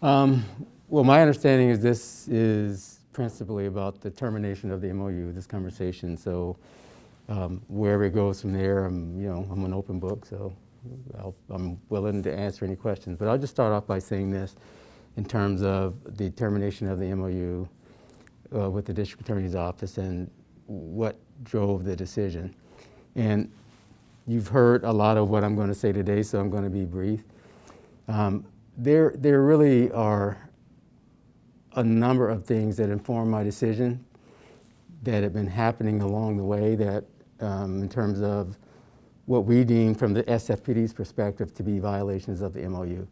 Um, well, my understanding is this is principally about the termination of the MOU, this conversation. So wherever it goes from there, I'm an open book, so I'm willing to answer any questions. But I'll just start off by saying this in terms of the termination of the MOU with the district attorney's office and what drove the decision. And you've heard a lot of what I'm going to say today, so I'm going to be brief. There really are a number of things that inform my decision that have been happening along the way that in terms of what we deem from the SFPD's perspective to be violations of the MOU.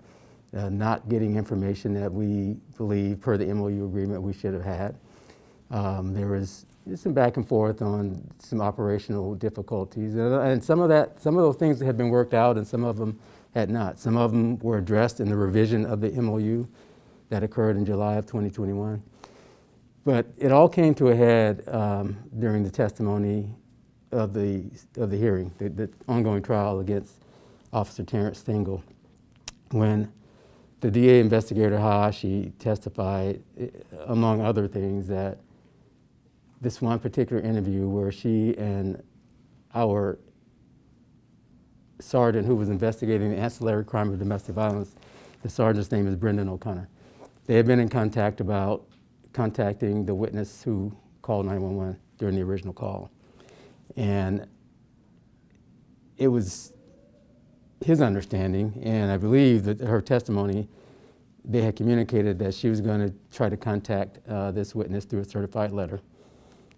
Not getting information that we believe per the MOU agreement we should have had. There was some back and forth on some operational difficulties, and some of those things had been worked out and some of them had not. Some of them were addressed in the revision of the MOU that occurred in July of 2021. But it all came to a head during the testimony of the hearing, the ongoing trial against Officer Terrence Stengel, when the DA investigator Hayashi testified, among other things, that this one particular interview where she and our sergeant who was investigating the ancillary crime of domestic violence, the sergeant's name is Brendan O'Connor. They had been in contact about contacting the witness who called 911 during the original call. And it was his understanding, and I believe that her testimony, they had communicated that she was going to try to contact this witness through a certified letter.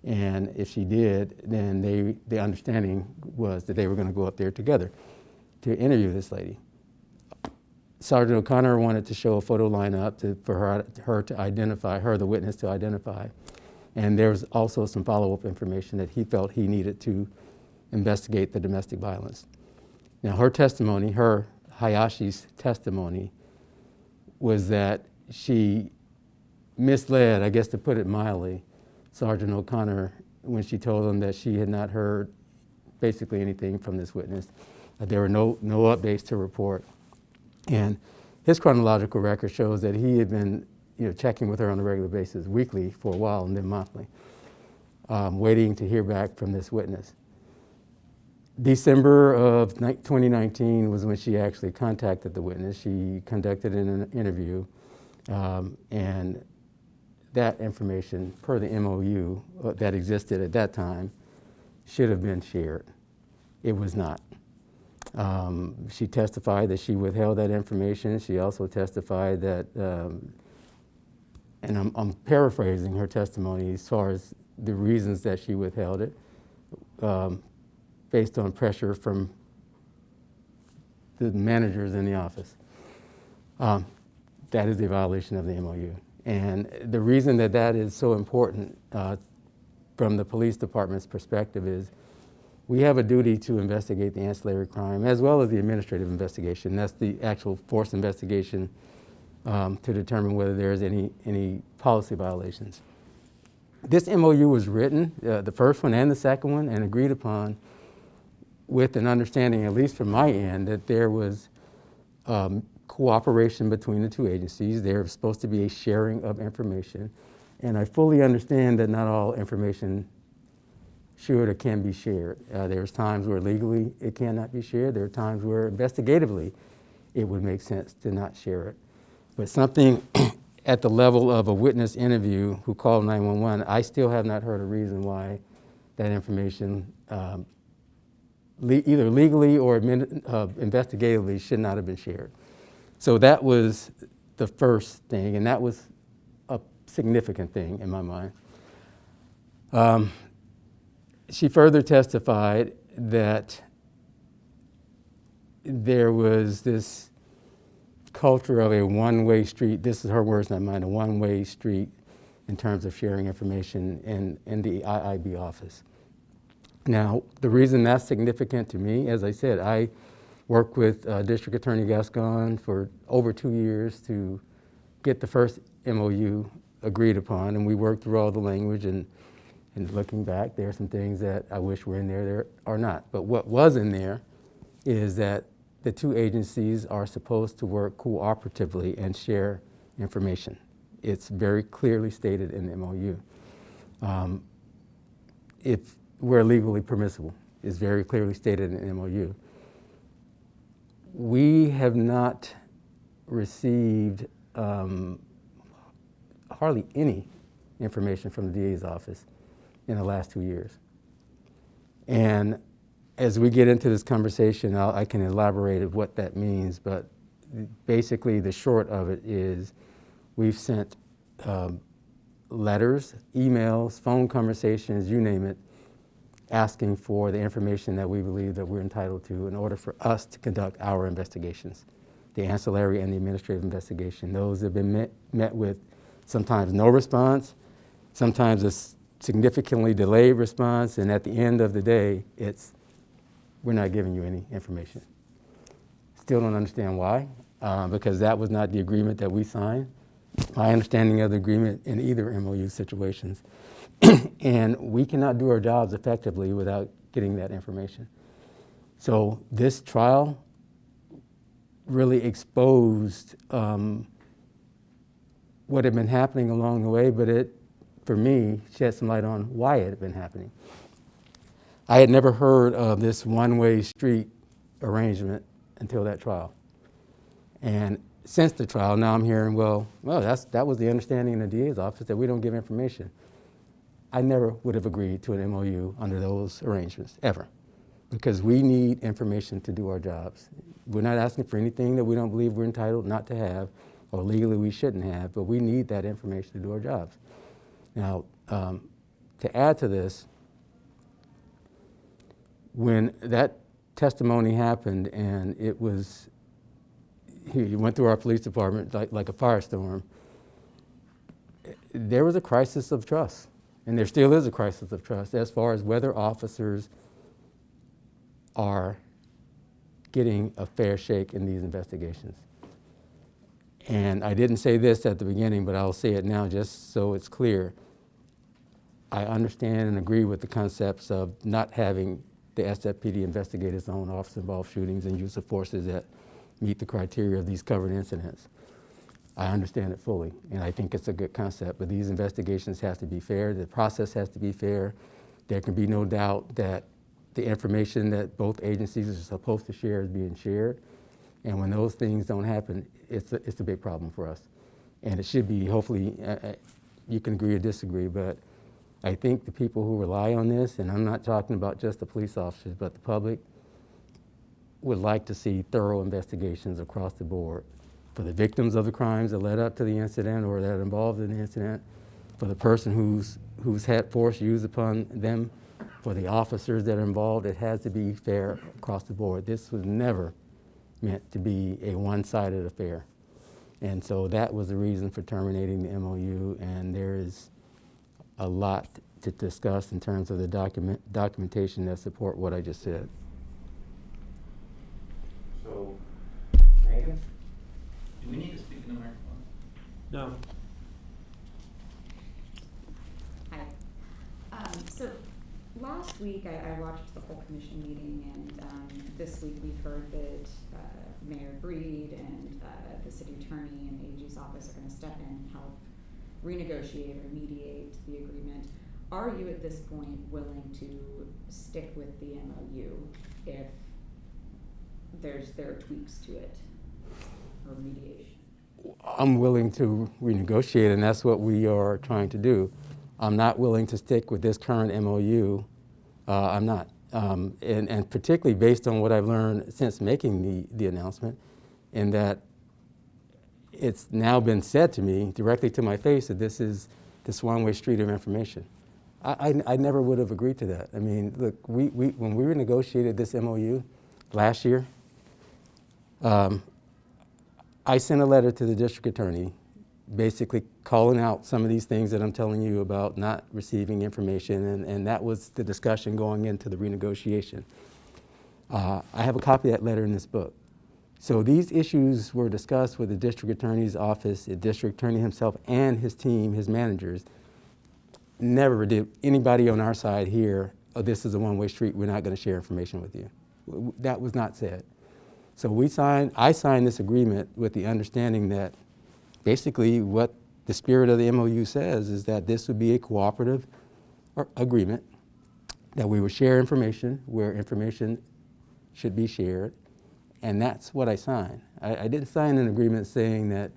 And if she did, then the understanding was that they were going to go up there together to interview this lady. Sergeant O'Connor wanted to show a photo lineup for her to identify, the witness to identify. And there was also some follow-up information that he felt he needed to investigate the domestic violence. Now her testimony, Hayashi's testimony, was that she misled, I guess to put it mildly, Sergeant O'Connor when she told him that she had not heard basically anything from this witness. There were no updates to report. And his chronological record shows that he had been checking with her on a regular basis, weekly for a while and then monthly, waiting to hear back from this witness. December of 2019 was when she actually contacted the witness. She conducted an interview, and that information, per the MOU that existed at that time, should have been shared. It was not. She testified that she withheld that information. She also testified that, and I'm paraphrasing her testimony as far as the reasons that she withheld it, based on pressure from the managers in the office. That is a violation of the MOU. And the reason that is so important from the police department's perspective is we have a duty to investigate the ancillary crime as well as the administrative investigation. That's the actual force investigation to determine whether there's any policy violations. This MOU was written, the first one and the second one, and agreed upon with an understanding, at least from my end, that there was cooperation between the two agencies. There's supposed to be a sharing of information. And I fully understand that not all information should or can be shared. There's times where legally it cannot be shared. There are times where investigatively it would make sense to not share it. But something at the level of a witness interview who called 911, I still have not heard a reason why that information either legally or investigatively should not have been shared. So that was the first thing, and that was a significant thing in my mind. She further testified that there was this culture of a one-way street. This is her words, not mine, a one-way street in terms of sharing information in the IIB office. Now, the reason that's significant to me, as I said, I worked with District Attorney Gascon for over 2 years to get the first MOU agreed upon, and we worked through all the language, and looking back, there are some things that I wish were in there are not. But what was in there is that the two agencies are supposed to work cooperatively and share information. It's very clearly stated in the MOU. If we're legally permissible, it's very clearly stated in the MOU. We have not received hardly any information from the DA's office in the last 2 years. And as we get into this conversation, I can elaborate of what that means, but basically the short of it is we've sent letters, emails, phone conversations, you name it, asking for the information that we believe that we're entitled to in order for us to conduct our investigations, the ancillary and the administrative investigation. Those have been met with sometimes no response, sometimes a significantly delayed response, and at the end of the day, it's, we're not giving you any information. Still don't understand why, because that was not the agreement that we signed. My understanding of the agreement in either MOU situations. And we cannot do our jobs effectively without getting that information. So this trial really exposed what had been happening along the way, but it, for me, shed some light on why it had been happening. I had never heard of this one-way street arrangement until that trial. And since the trial, now I'm hearing, well, that was the understanding in the DA's office, that we don't give information. I never would have agreed to an MOU under those arrangements, ever, because we need information to do our jobs. We're not asking for anything that we don't believe we're entitled not to have, or legally we shouldn't have, but we need that information to do our jobs. Now, to add to this, when that testimony happened and it was, he went through our police department like a firestorm, there was a crisis of trust. And there still is a crisis of trust as far as whether officers are getting a fair shake in these investigations. And I didn't say this at the beginning, but I'll say it now just so it's clear. I understand and agree with the concepts of not having the SFPD investigators own officer-involved shootings and use of forces that meet the criteria of these covered incidents. I understand it fully, and I think it's a good concept, but these investigations have to be fair, the process has to be fair. There can be no doubt that the information that both agencies are supposed to share is being shared, and when those things don't happen, it's a big problem for us. And it should be, hopefully, you can agree or disagree, but I think the people who rely on this, and I'm not talking about just the police officers, but the public, would like to see thorough investigations across the board for the victims of the crimes that led up to the incident or that are involved in the incident, for the person who's had force used upon them, for the officers that are involved. It has to be fair across the board. This was never meant to be a one-sided affair. And so that was the reason for terminating the MOU, and there is a lot to discuss in terms of the documentation that support what I just said. So, Megan? Do we need to speak in the microphone? No. Hi. So last week I watched the whole commission meeting, and this week we've heard that Mayor Breed and the city attorney and the AG's office are going to step in and help renegotiate or mediate the agreement. Are you at this point willing to stick with the MOU if there are tweaks to it or mediation? I'm willing to renegotiate, and that's what we are trying to do. I'm not willing to stick with this current MOU. I'm not. And particularly based on what I've learned since making the announcement, in that it's now been said to me directly to my face that this is this one-way street of information. I never would have agreed to that. I mean, look, when we renegotiated this MOU last year, I sent a letter to the district attorney basically calling out some of these things that I'm telling you about not receiving information, and that was the discussion going into the renegotiation. I have a copy of that letter in this book. So these issues were discussed with the district attorney's office, the district attorney himself and his team, his managers. Never did anybody on our side hear, oh, this is a one-way street, we're not going to share information with you. That was not said. So I signed this agreement with the understanding that basically what the spirit of the MOU says is that this would be a cooperative agreement, that we would share information where information should be shared, and that's what I signed. I didn't sign an agreement saying that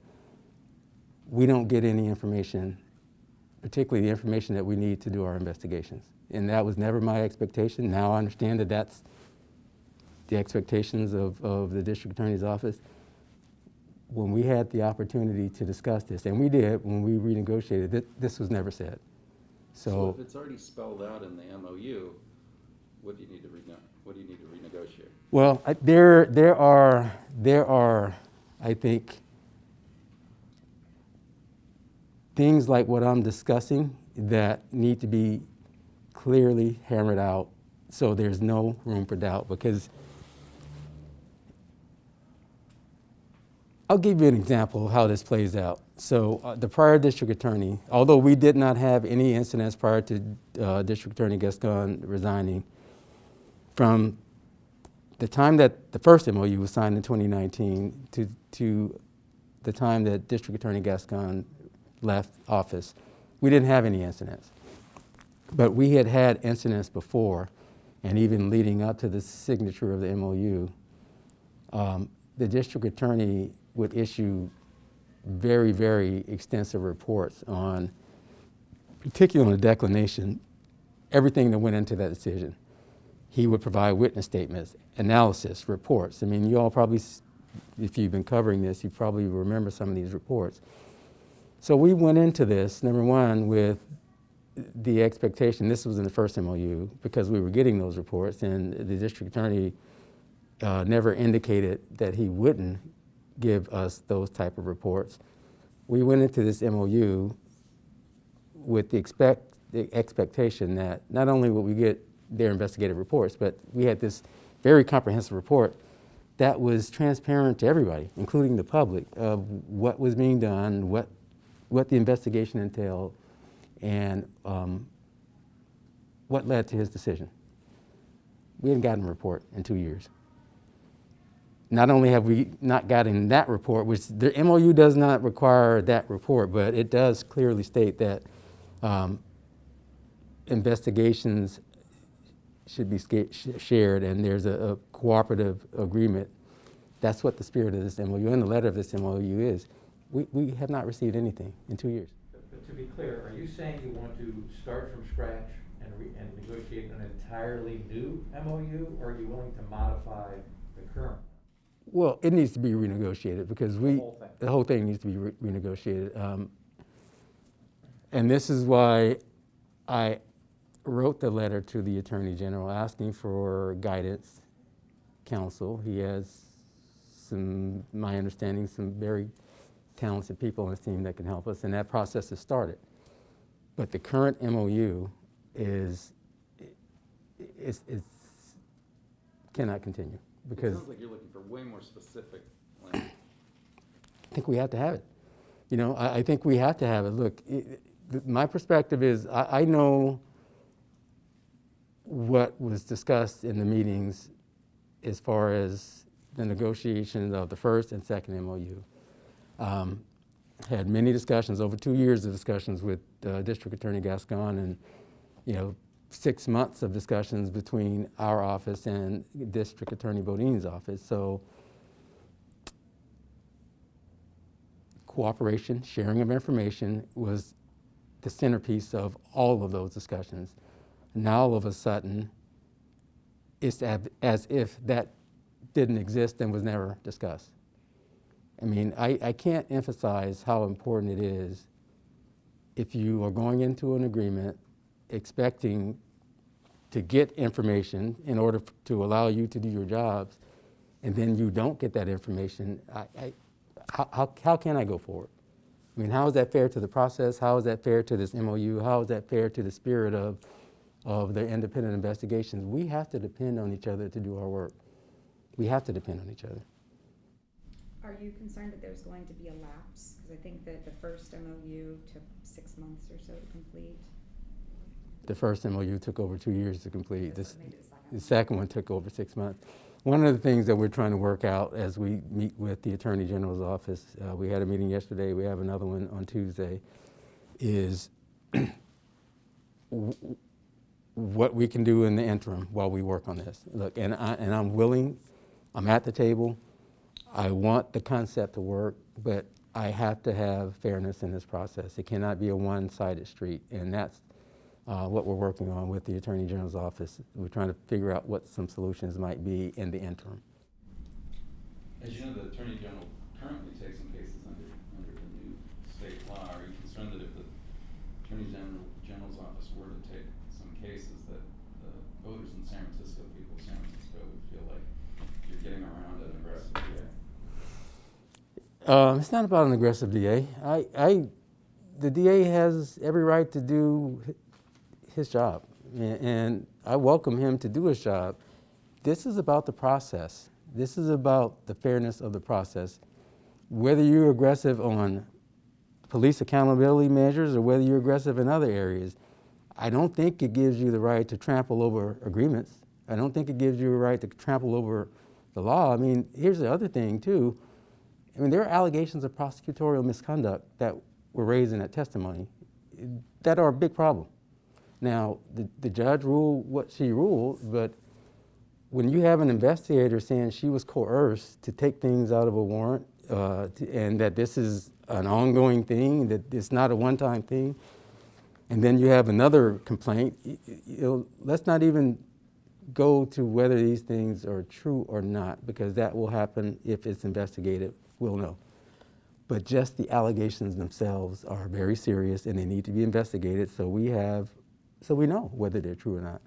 we don't get any information, particularly the information that we need to do our investigations. And that was never my expectation. Now I understand that that's the expectations of the district attorney's office. When we had the opportunity to discuss this, and we did when we renegotiated, this was never said. So if it's already spelled out in the MOU, what do you need to renegotiate? Well, there are, I think, things like what I'm discussing that need to be clearly hammered out so there's no room for doubt. Because I'll give you an example of how this plays out. So the prior district attorney, although we did not have any incidents prior to District Attorney Gascon resigning, from the time that the first MOU was signed in 2019 to the time that District Attorney Gascon left office, we didn't have any incidents. But we had had incidents before, and even leading up to the signature of the MOU, the district attorney would issue very, very extensive reports on, particularly on the declination, everything that went into that decision. He would provide witness statements, analysis, reports. I mean, you all probably, if you've been covering this, you probably remember some of these reports. So we went into this, number one, with the expectation, this was in the first MOU, because we were getting those reports, and the district attorney never indicated that he wouldn't give us those type of reports. We went into this MOU with the expectation that not only would we get their investigative reports, but we had this very comprehensive report that was transparent to everybody, including the public, of what was being done, what the investigation entailed, and what led to his decision. We hadn't gotten a report in 2 years. Not only have we not gotten that report, which the MOU does not require that report, but it does clearly state that investigations should be shared, and there's a cooperative agreement. That's what the spirit of this MOU and the letter of this MOU is. We have not received anything in 2 years. But to be clear, are you saying you want to start from scratch and negotiate an entirely new MOU, or are you willing to modify the current? Well, it needs to be renegotiated because The whole thing needs to be renegotiated. And this is why I wrote the letter to the Attorney General asking for guidance, counsel. He has my understanding, some very talented people on his team that can help us, and that process has started. But the current MOU cannot continue. Because it sounds like you're looking for way more specific language. I think we have to have it. You know, I think we have to have it. Look, my perspective is I know what was discussed in the meetings as far as the negotiations of the first and second MOU. Had many discussions, over 2 years of discussions with District Attorney Gascon, and 6 months of discussions between our office and District Attorney Boudin's office. So cooperation, sharing of information was the centerpiece of all of those discussions. Now all of a sudden, it's as if that didn't exist and was never discussed. I mean, I can't emphasize how important it is if you are going into an agreement expecting to get information in order to allow you to do your jobs, and then you don't get that information. How can I go forward? I mean, how is that fair to the process? How is that fair to this MOU? How is that fair to the spirit of their independent investigations? We have to depend on each other to do our work. We have to depend on each other. Are you concerned that there's going to be a lapse? Because I think that the first MOU took 6 months or so to complete. The first MOU took over 2 years to complete. Maybe the second The second one took over 6 months. one of the things that we're trying to work out as we meet with the Attorney General's office, we had a meeting yesterday, we have another one on Tuesday, is what we can do in the interim while we work on this. Look, and I'm willing, I'm at the table, I want the concept to work, but I have to have fairness in this process. It cannot be a one-sided street, and that's what we're working on with the Attorney General's office. We're trying to figure out what some solutions might be in the interim. As you know, the Attorney General currently takes some cases under the new state law. Are you concerned that if the Attorney General's office were to take some cases that the voters in San Francisco, people of San Francisco, would feel like you're getting around an aggressive DA? It's not about an aggressive DA. The DA has every right to do his job, and I welcome him to do his job. This is about the process. This is about the fairness of the process. Whether you're aggressive on police accountability measures or whether you're aggressive in other areas, I don't think it gives you the right to trample over agreements. I don't think it gives you a right to trample over the law. I mean, here's the other thing too. I mean, there are allegations of prosecutorial misconduct that were raised in that testimony that are a big problem. Now, the judge ruled what she ruled, but when you have an investigator saying she was coerced to take things out of a warrant and that this is an ongoing thing, that it's not a one-time thing, and then you have another complaint, let's not even go to whether these things are true or not, because that will happen if it's investigated, we'll know. But just the allegations themselves are very serious and they need to be investigated so we know whether they're true or not.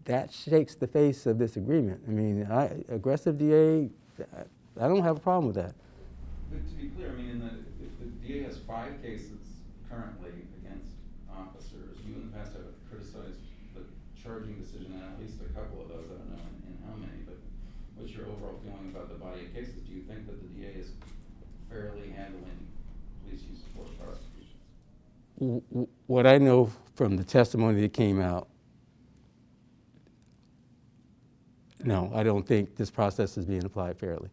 That shakes the face of this agreement. I mean, aggressive DA, I don't have a problem with that. But to be clear, I mean, if the DA has 5 cases currently against officers, you in the past have criticized the charging decision in at least a couple of those. I don't know in how many, but what's your overall feeling about the body of cases? Do you think that the DA is fairly handling police use of force prosecutions? What I know from the testimony that came out, no, I don't think this process is being applied fairly.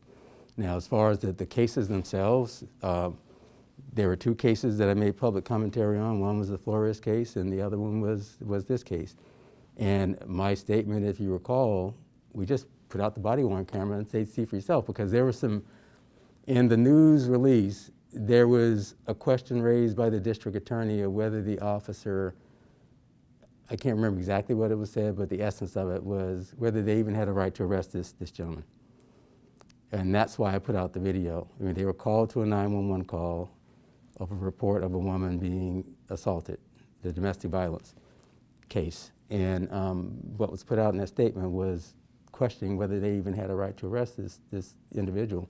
Now, as far as the cases themselves, there were 2 cases that I made public commentary on. One was the Flores case and the other one was this case. And my statement, if you recall, we just put out the body-worn camera and said, see for yourself, because there was some, in the news release, there was a question raised by the district attorney of whether the officer, I can't remember exactly what it was said, but the essence of it was whether they even had a right to arrest this gentleman. And that's why I put out the video. I mean, they were called to a 911 call of a report of a woman being assaulted, the domestic violence case. And what was put out in that statement was questioning whether they even had a right to arrest this individual.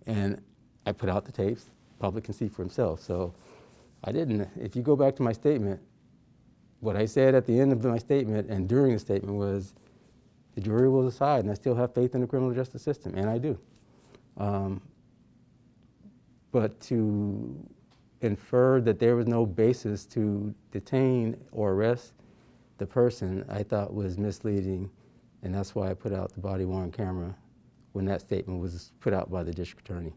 And I put out the tapes, public can see for himself. So I didn't, if you go back to my statement, what I said at the end of my statement and during the statement was, the jury will decide, and I still have faith in the criminal justice system, and I do. But to infer that there was no basis to detain or arrest the person, I thought was misleading, and that's why I put out the body-worn camera when that statement was put out by the district attorney.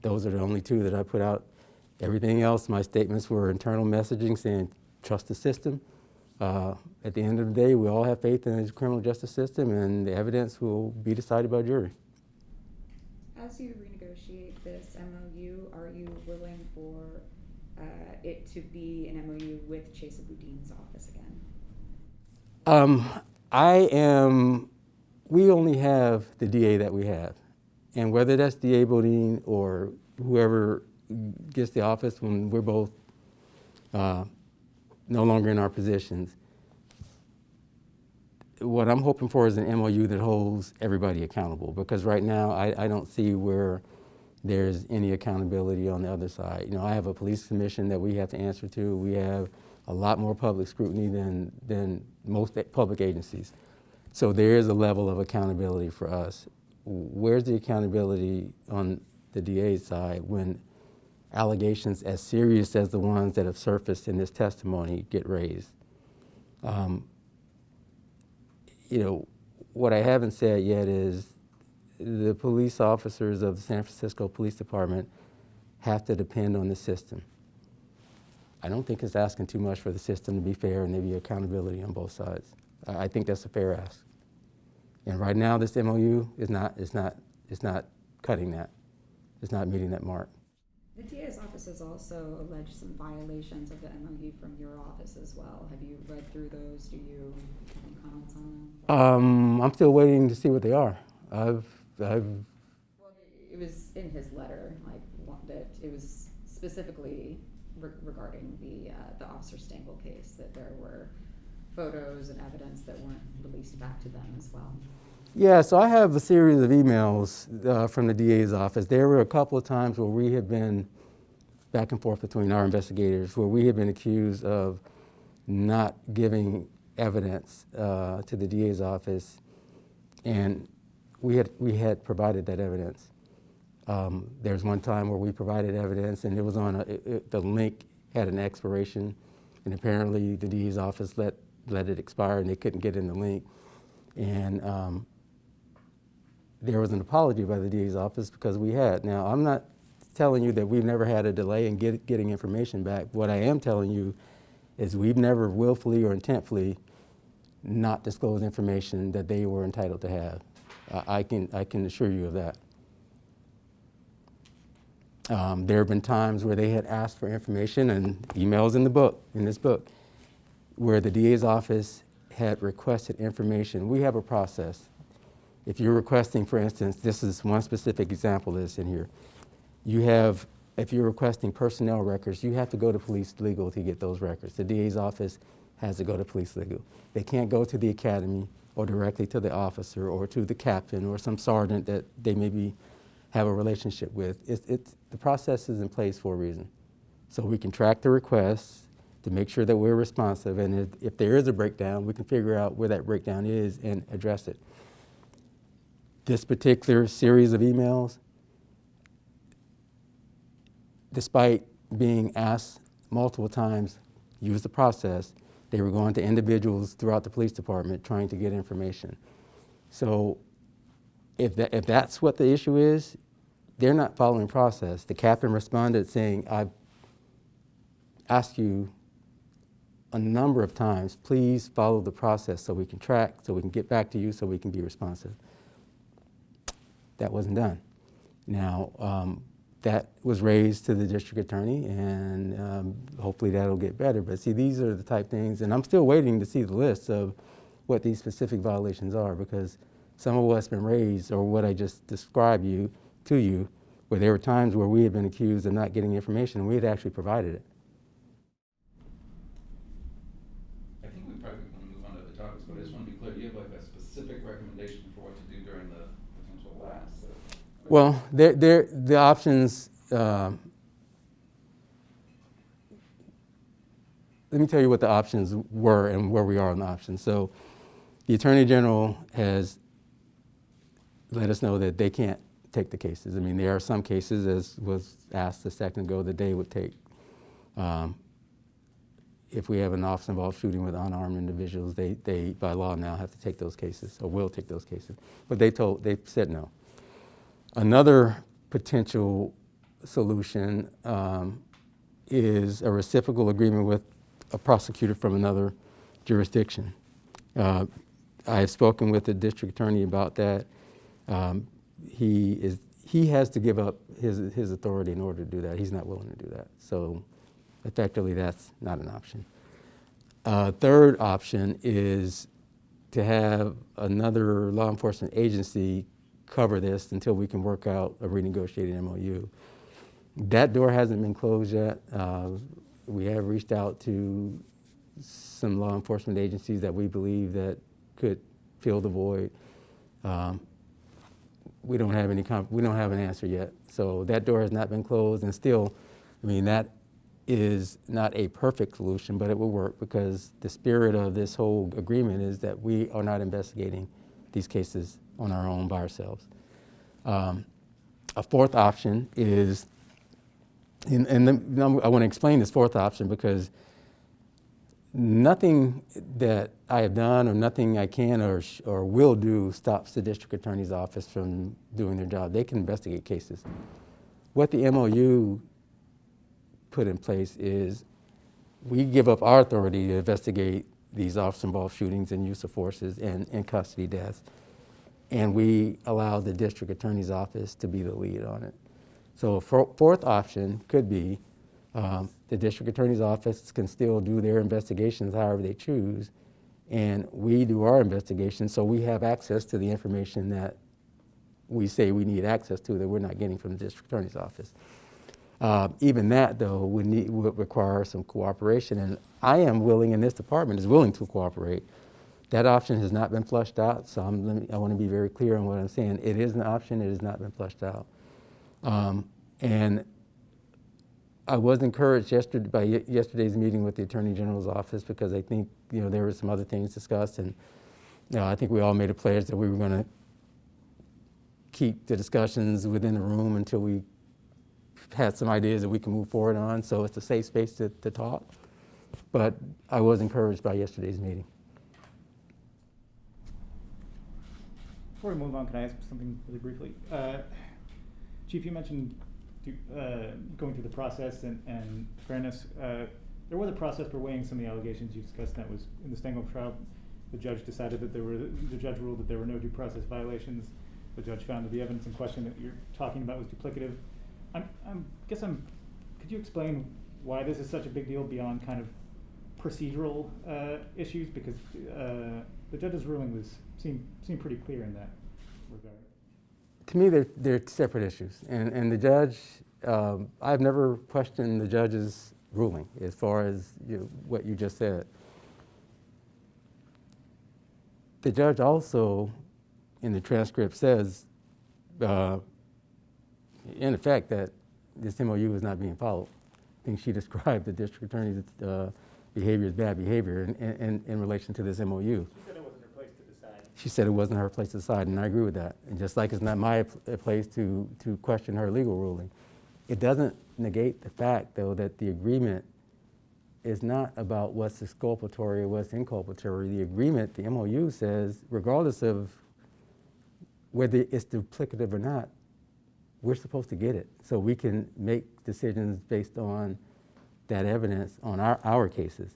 Those are the only 2 that I put out. Everything else, my statements were internal messaging saying, trust the system. At the end of the day, we all have faith in the criminal justice system, and the evidence will be decided by jury. As you renegotiate this MOU, are you willing for it to be an MOU with Chesa Boudin's office again? We only have the DA that we have. And whether that's DA Boudin or whoever gets the office when we're both no longer in our positions, what I'm hoping for is an MOU that holds everybody accountable, because right now I don't see where there's any accountability on the other side. You know, I have a police commission that we have to answer to. We have a lot more public scrutiny than most public agencies. So there is a level of accountability for us. Where's the accountability on the DA's side when allegations as serious as the ones that have surfaced in this testimony get raised? What I haven't said yet is the police officers of the San Francisco Police Department have to depend on the system. I don't think it's asking too much for the system to be fair and there be accountability on both sides. I think that's a fair ask. And right now, this MOU is not cutting that. It's not meeting that mark. The DA's office has also alleged some violations of the MOU from your office as well. Have you read through those? Do you have any comments on them? I'm still waiting to see what they are. Well, it was in his letter, that it was specifically regarding the Officer Stengel case, that there were photos and evidence that weren't released back to them as well. Yeah, so I have a series of emails from the DA's office. There were a couple of times where we had been back and forth between our investigators, where we had been accused of not giving evidence to the DA's office, and we had provided that evidence. There's one time where we provided evidence, and it was on the link had an expiration, and apparently the DA's office let it expire, and they couldn't get in the link. And there was an apology by the DA's office because we had. Now, I'm not telling you that we've never had a delay in getting information back. What I am telling you is we've never willfully or intentfully not disclosed information that they were entitled to have. I can assure you of that. There have been times where they had asked for information, and emails in this book, where the DA's office had requested information. We have a process. If you're requesting, for instance, this is one specific example that's in here. If you're requesting personnel records, you have to go to police legal to get those records. The DA's office has to go to police legal. They can't go to the academy or directly to the officer or to the captain or some sergeant that they maybe have a relationship with. The process is in place for a reason. So we can track the requests to make sure that we're responsive, and if there is a breakdown, we can figure out where that breakdown is and address it. This particular series of emails, despite being asked multiple times, use the process, they were going to individuals throughout the police department trying to get information. So if that's what the issue is, they're not following process. The captain responded saying, I've asked you a number of times, please follow the process so we can track, so we can get back to you, so we can be responsive. That wasn't done. Now, that was raised to the district attorney, and hopefully that'll get better. But see, these are the type things, and I'm still waiting to see the list of what these specific violations are, because some of what's been raised, or what I just described to you, where there were times where we had been accused of not getting information, and we had actually provided it. I think we probably want to move on to the topics, but I just want to be clear, do you have like a specific recommendation for what to do during the potential lapse? Well, the options, let me tell you what the options were and where we are on the options. So the Attorney General has let us know that they can't take the cases. I mean, there are some cases, as was asked a second ago, that they would take. If we have an officer-involved shooting with unarmed individuals, they by law now have to take those cases, or will take those cases. But they said no. Another potential solution is a reciprocal agreement with a prosecutor from another jurisdiction. I have spoken with the district attorney about that. He has to give up his authority in order to do that. He's not willing to do that. So effectively, that's not an option. Third option is to have another law enforcement agency cover this until we can work out a renegotiated MOU. That door hasn't been closed yet. We have reached out to some law enforcement agencies that we believe that could fill the void. We don't have an answer yet. So that door has not been closed, and still, I mean, that is not a perfect solution, but it will work because the spirit of this whole agreement is that we are not investigating these cases on our own by ourselves. A fourth option is, I want to explain this fourth option because nothing that I have done or nothing I can or will do stops the district attorney's office from doing their job. They can investigate cases. What the MOU put in place is we give up our authority to investigate these officer-involved shootings and use of forces and custody deaths, and we allow the district attorney's office to be the lead on it. So a fourth option could be the district attorney's office can still do their investigations however they choose, and we do our investigations so we have access to the information that we say we need access to that we're not getting from the district attorney's office. Even that, though, would require some cooperation, and I am willing, and this department is willing to cooperate. That option has not been flushed out, so I want to be very clear on what I'm saying. It is an option, it has not been flushed out. And I was encouraged by yesterday's meeting with the Attorney General's office, because I think there were some other things discussed, and I think we all made a pledge that we were going to keep the discussions within the room until we had some ideas that we can move forward on. So it's a safe space to talk. But I was encouraged by yesterday's meeting. Before we move on, can I ask something really briefly? Chief, you mentioned going through the process and fairness. There was a process for weighing some of the allegations you discussed, and that was in the Stengel trial. The judge decided that the judge ruled that there were no due process violations. The judge found that the evidence in question that you're talking about was duplicative. Could you explain why this is such a big deal beyond kind of procedural issues? Because the judge's ruling seemed pretty clear in that regard. To me, they're separate issues. And the judge, I've never questioned the judge's ruling as far as what you just said. The judge also, in the transcript, says, in effect, that this MOU is not being followed. I think she described the district attorney's behavior as bad behavior in relation to this MOU. She said it wasn't her place to decide. She said it wasn't her place to decide, and I agree with that. And just like it's not my place to question her legal ruling, it doesn't negate the fact, though, that the agreement is not about what's exculpatory or what's inculpatory. The agreement, the MOU, says, regardless of whether it's duplicative or not, we're supposed to get it so we can make decisions based on that evidence on our cases.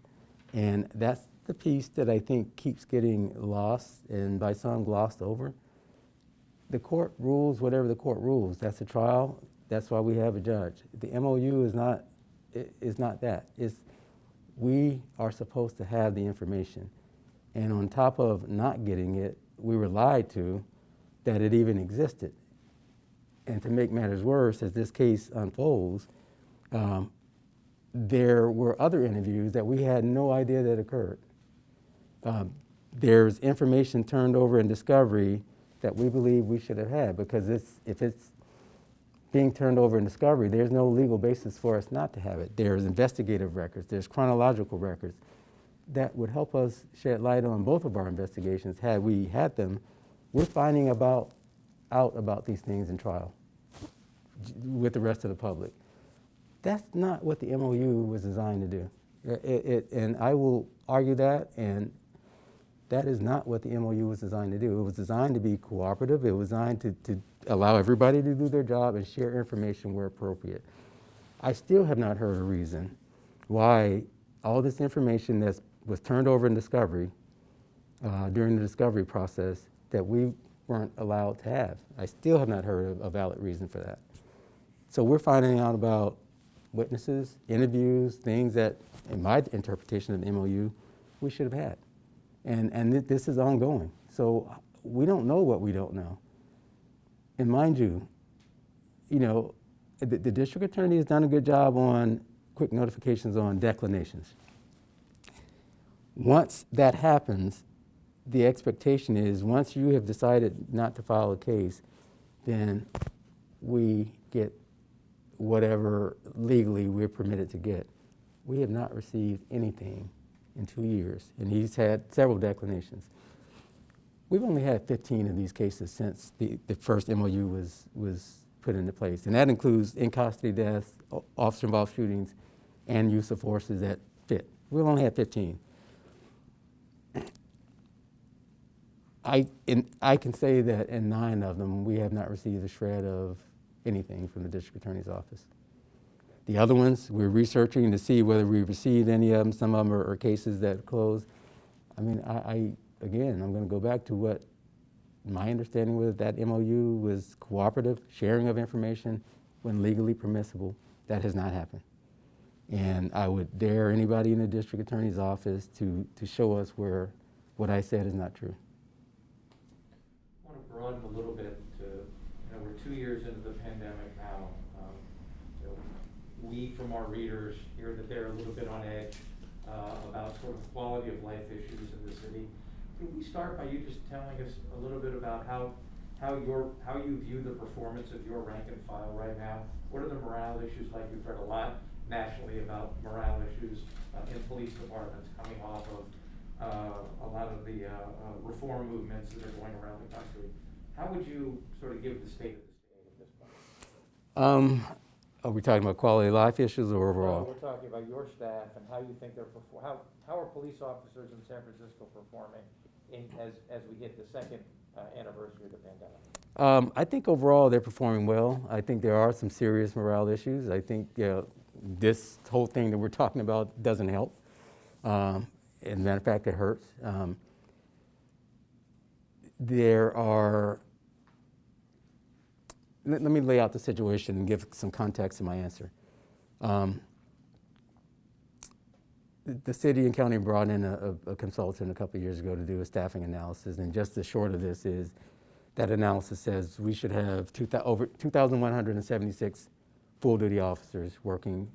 And that's the piece that I think keeps getting lost and by some glossed over. The court rules whatever the court rules. That's a trial. That's why we have a judge. The MOU is not that. We are supposed to have the information. And on top of not getting it, we were lied to that it even existed. And to make matters worse, as this case unfolds, there were other interviews that we had no idea that occurred. There's information turned over in discovery that we believe we should have had, because if it's being turned over in discovery, there's no legal basis for us not to have it. There's investigative records, there's chronological records that would help us shed light on both of our investigations had we had them. We're finding out about these things in trial with the rest of the public. That's not what the MOU was designed to do. And I will argue that, and that is not what the MOU was designed to do. It was designed to be cooperative. It was designed to allow everybody to do their job and share information where appropriate. I still have not heard a reason why all this information that was turned over in discovery during the discovery process that we weren't allowed to have. I still have not heard a valid reason for that. So we're finding out about witnesses, interviews, things that, in my interpretation of the MOU, we should have had. And this is ongoing. So we don't know what we don't know. And mind you, the district attorney has done a good job on quick notifications on declinations. Once that happens, the expectation is once you have decided not to file a case, then we get whatever legally we're permitted to get. We have not received anything in 2 years, and he's had several declinations. We've only had 15 of these cases since the first MOU was put into place, and that includes in-custody deaths, officer-involved shootings, and use of forces that fit. We've only had 15. I can say that in 9 of them, we have not received a shred of anything from the district attorney's office. The other ones, we're researching to see whether we received any of them. Some of them are cases that closed. I mean, again, I'm going to go back to what my understanding was. That MOU was cooperative, sharing of information when legally permissible. That has not happened. And I would dare anybody in the district attorney's office to show us where what I said is not true. I want to broaden a little bit to, we're 2 years into the pandemic now. We, from our readers, hear that they're a little bit on edge about sort of quality of life issues in the city. Can we start by you just telling us a little bit about how you view the performance of your rank and file right now? What are the morale issues like? We've read a lot nationally about morale issues in police departments coming off of a lot of the reform movements that are going around the country. How would you sort of give the state of the state at this point? Are we talking about quality of life issues or overall? We're talking about your staff and how you think they're how are police officers in San Francisco performing as we hit the second anniversary of the pandemic? I think overall they're performing well. I think there are some serious morale issues. I think this whole thing that we're talking about doesn't help. As a matter of fact, it hurts. Let me lay out the situation and give some context to my answer. The city and county brought in a consultant a couple of years ago to do a staffing analysis, and just the short of this is that analysis says we should have over 2,176 full-duty officers working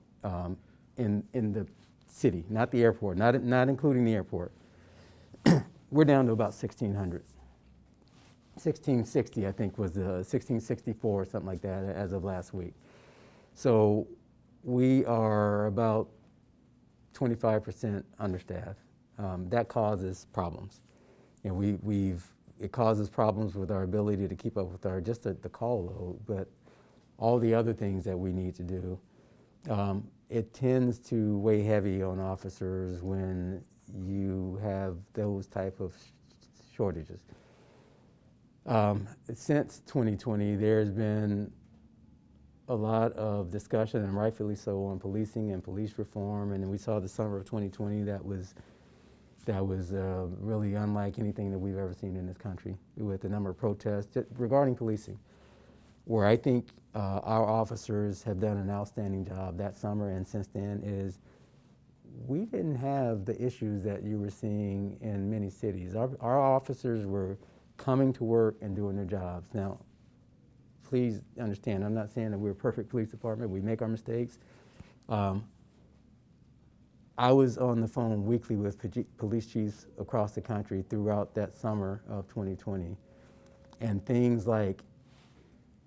in the city, not the airport, not including the airport. We're down to about 1,600. 1660, I think, was 1664 or something like that as of last week. So we are about 25% understaffed. That causes problems. It causes problems with our ability to keep up with the call load, but all the other things that we need to do. It tends to weigh heavy on officers when you have those type of shortages. Since 2020, there's been a lot of discussion, and rightfully so, on policing and police reform. And we saw the summer of 2020 that was really unlike anything that we've ever seen in this country, with the number of protests regarding policing, where I think our officers have done an outstanding job that summer and since then. Is we didn't have the issues that you were seeing in many cities. Our officers were coming to work and doing their jobs. Now, please understand, I'm not saying that we're a perfect police department. We make our mistakes. I was on the phone weekly with police chiefs across the country throughout that summer of 2020. And things like,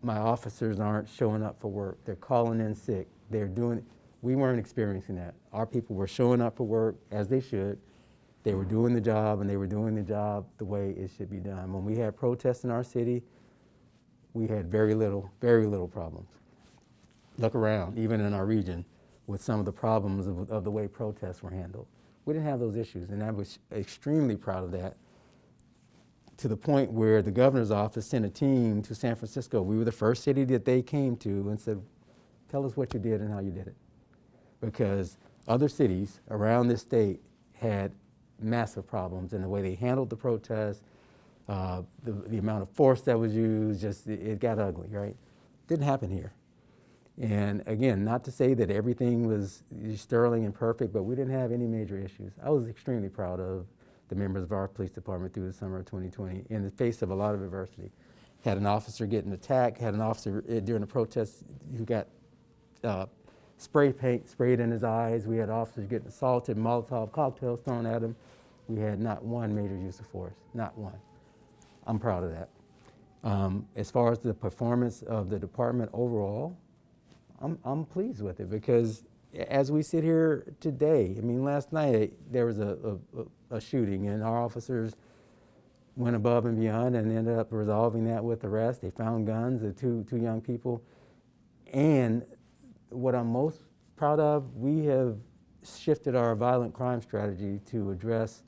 my officers aren't showing up for work. They're calling in sick. We weren't experiencing that. Our people were showing up for work as they should. They were doing the job, and they were doing the job the way it should be done. When we had protests in our city, we had very little problems. Look around, even in our region, with some of the problems of the way protests were handled. We didn't have those issues, and I was extremely proud of that, to the point where the governor's office sent a team to San Francisco. We were the first city that they came to and said, tell us what you did and how you did it. Because other cities around this state had massive problems in the way they handled the protests, the amount of force that was used, it got ugly, right? Didn't happen here. And again, not to say that everything was sterling and perfect, but we didn't have any major issues. I was extremely proud of the members of our police department through the summer of 2020 in the face of a lot of adversity. Had an officer getting attacked, had an officer during the protest who got spray paint sprayed in his eyes. We had officers getting assaulted, Molotov cocktails thrown at him. We had not one major use of force, not one. I'm proud of that. As far as the performance of the department overall, I'm pleased with it, because as we sit here today, I mean, last night there was a shooting, and our officers went above and beyond and ended up resolving that with arrest. They found guns, the two young people. And what I'm most proud of, we have shifted our violent crime strategy to address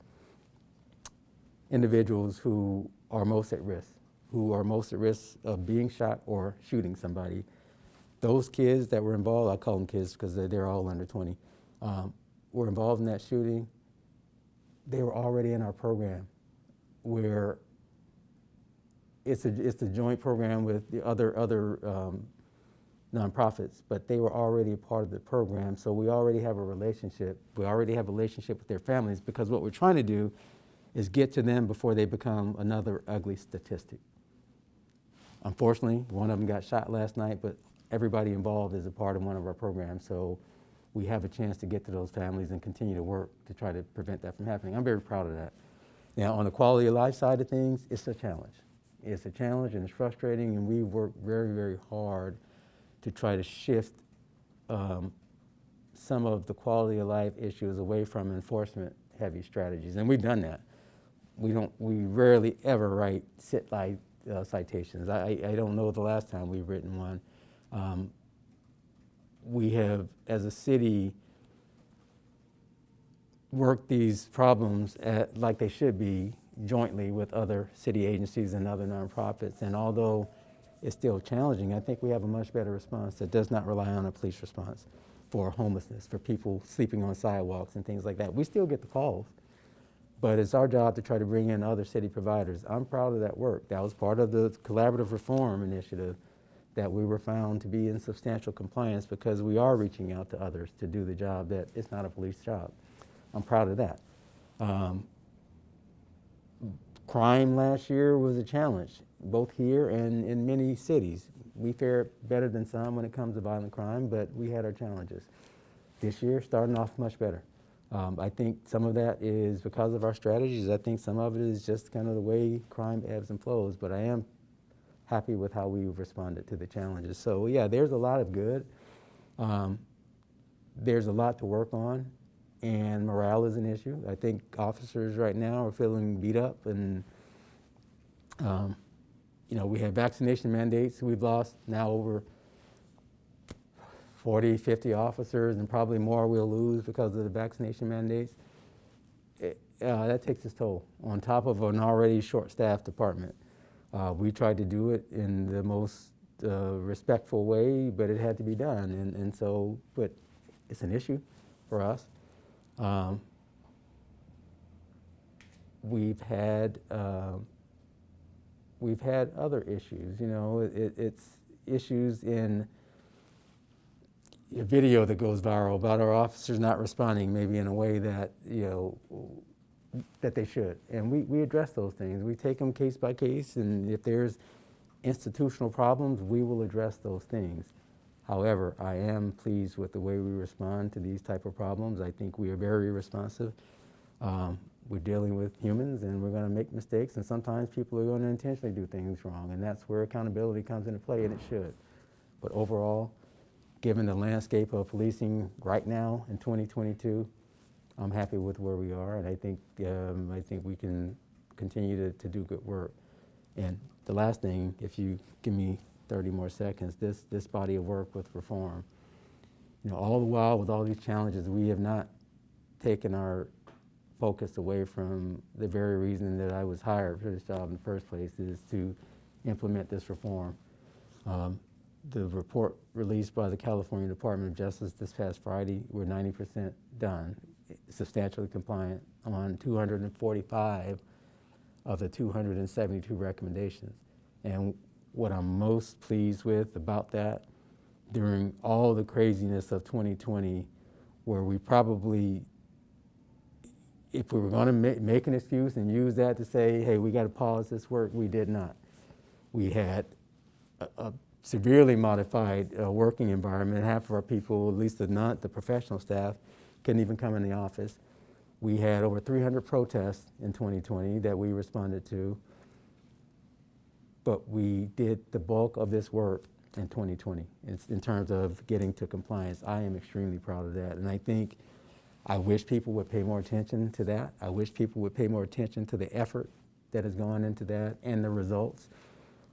individuals who are most at risk, who are most at risk of being shot or shooting somebody. Those kids that were involved, I call them kids because they're all under 20, were involved in that shooting. They were already in our program, where it's a joint program with the other nonprofits, but they were already a part of the program, so we already have a relationship. We already have a relationship with their families, because what we're trying to do is get to them before they become another ugly statistic. Unfortunately, one of them got shot last night, but everybody involved is a part of one of our programs, so we have a chance to get to those families and continue to work to try to prevent that from happening. I'm very proud of that. Now, on the quality of life side of things, it's a challenge. It's a challenge and it's frustrating, and we work very, very hard to try to shift some of the quality of life issues away from enforcement-heavy strategies, and we've done that. We rarely ever write sit-lie citations. I don't know the last time we've written one. We have, as a city, worked these problems like they should be, jointly with other city agencies and other nonprofits. And although it's still challenging, I think we have a much better response that does not rely on a police response for homelessness, for people sleeping on sidewalks and things like that. We still get the calls, but it's our job to try to bring in other city providers. I'm proud of that work. That was part of the collaborative reform initiative, that we were found to be in substantial compliance because we are reaching out to others to do the job that it's not a police job. I'm proud of that. Crime last year was a challenge, both here and in many cities. We fared better than some when it comes to violent crime, but we had our challenges. This year, starting off much better. I think some of that is because of our strategies. I think some of it is just kind of the way crime ebbs and flows, but I am happy with how we've responded to the challenges. So yeah, there's a lot of good. There's a lot to work on, and morale is an issue. I think officers right now are feeling beat up, and we have vaccination mandates. We've lost now over 40, 50 officers, and probably more we'll lose because of the vaccination mandates. That takes its toll on top of an already short-staffed department. We tried to do it in the most respectful way, but it had to be done, and so, but it's an issue for us. We've had other issues. It's issues in a video that goes viral about our officers not responding maybe in a way that that they should, and we address those things. We take them case by case, and if there's institutional problems, we will address those things. However, I am pleased with the way we respond to these type of problems. I think we are very responsive. We're dealing with humans, and we're going to make mistakes, and sometimes people are going to intentionally do things wrong, and that's where accountability comes into play, and it should. But overall, given the landscape of policing right now in 2022, I'm happy with where we are, and I think we can continue to do good work. And the last thing, if you give me 30 more seconds, this body of work with reform. All the while with all these challenges, we have not taken our focus away from the very reason that I was hired for this job in the first place, is to implement this reform. The report released by the California Department of Justice this past Friday, we're 90% done, substantially compliant on 245 of the 272 recommendations. And what I'm most pleased with about that, during all the craziness of 2020, where we probably, if we were going to make an excuse and use that to say, hey, we got to pause this work, we did not. We had a severely modified working environment. Half of our people, at least the professional staff, couldn't even come in the office. We had over 300 protests in 2020 that we responded to, but we did the bulk of this work in 2020 in terms of getting to compliance. I am extremely proud of that, and I wish people would pay more attention to that. I wish people would pay more attention to the effort that has gone into that and the results.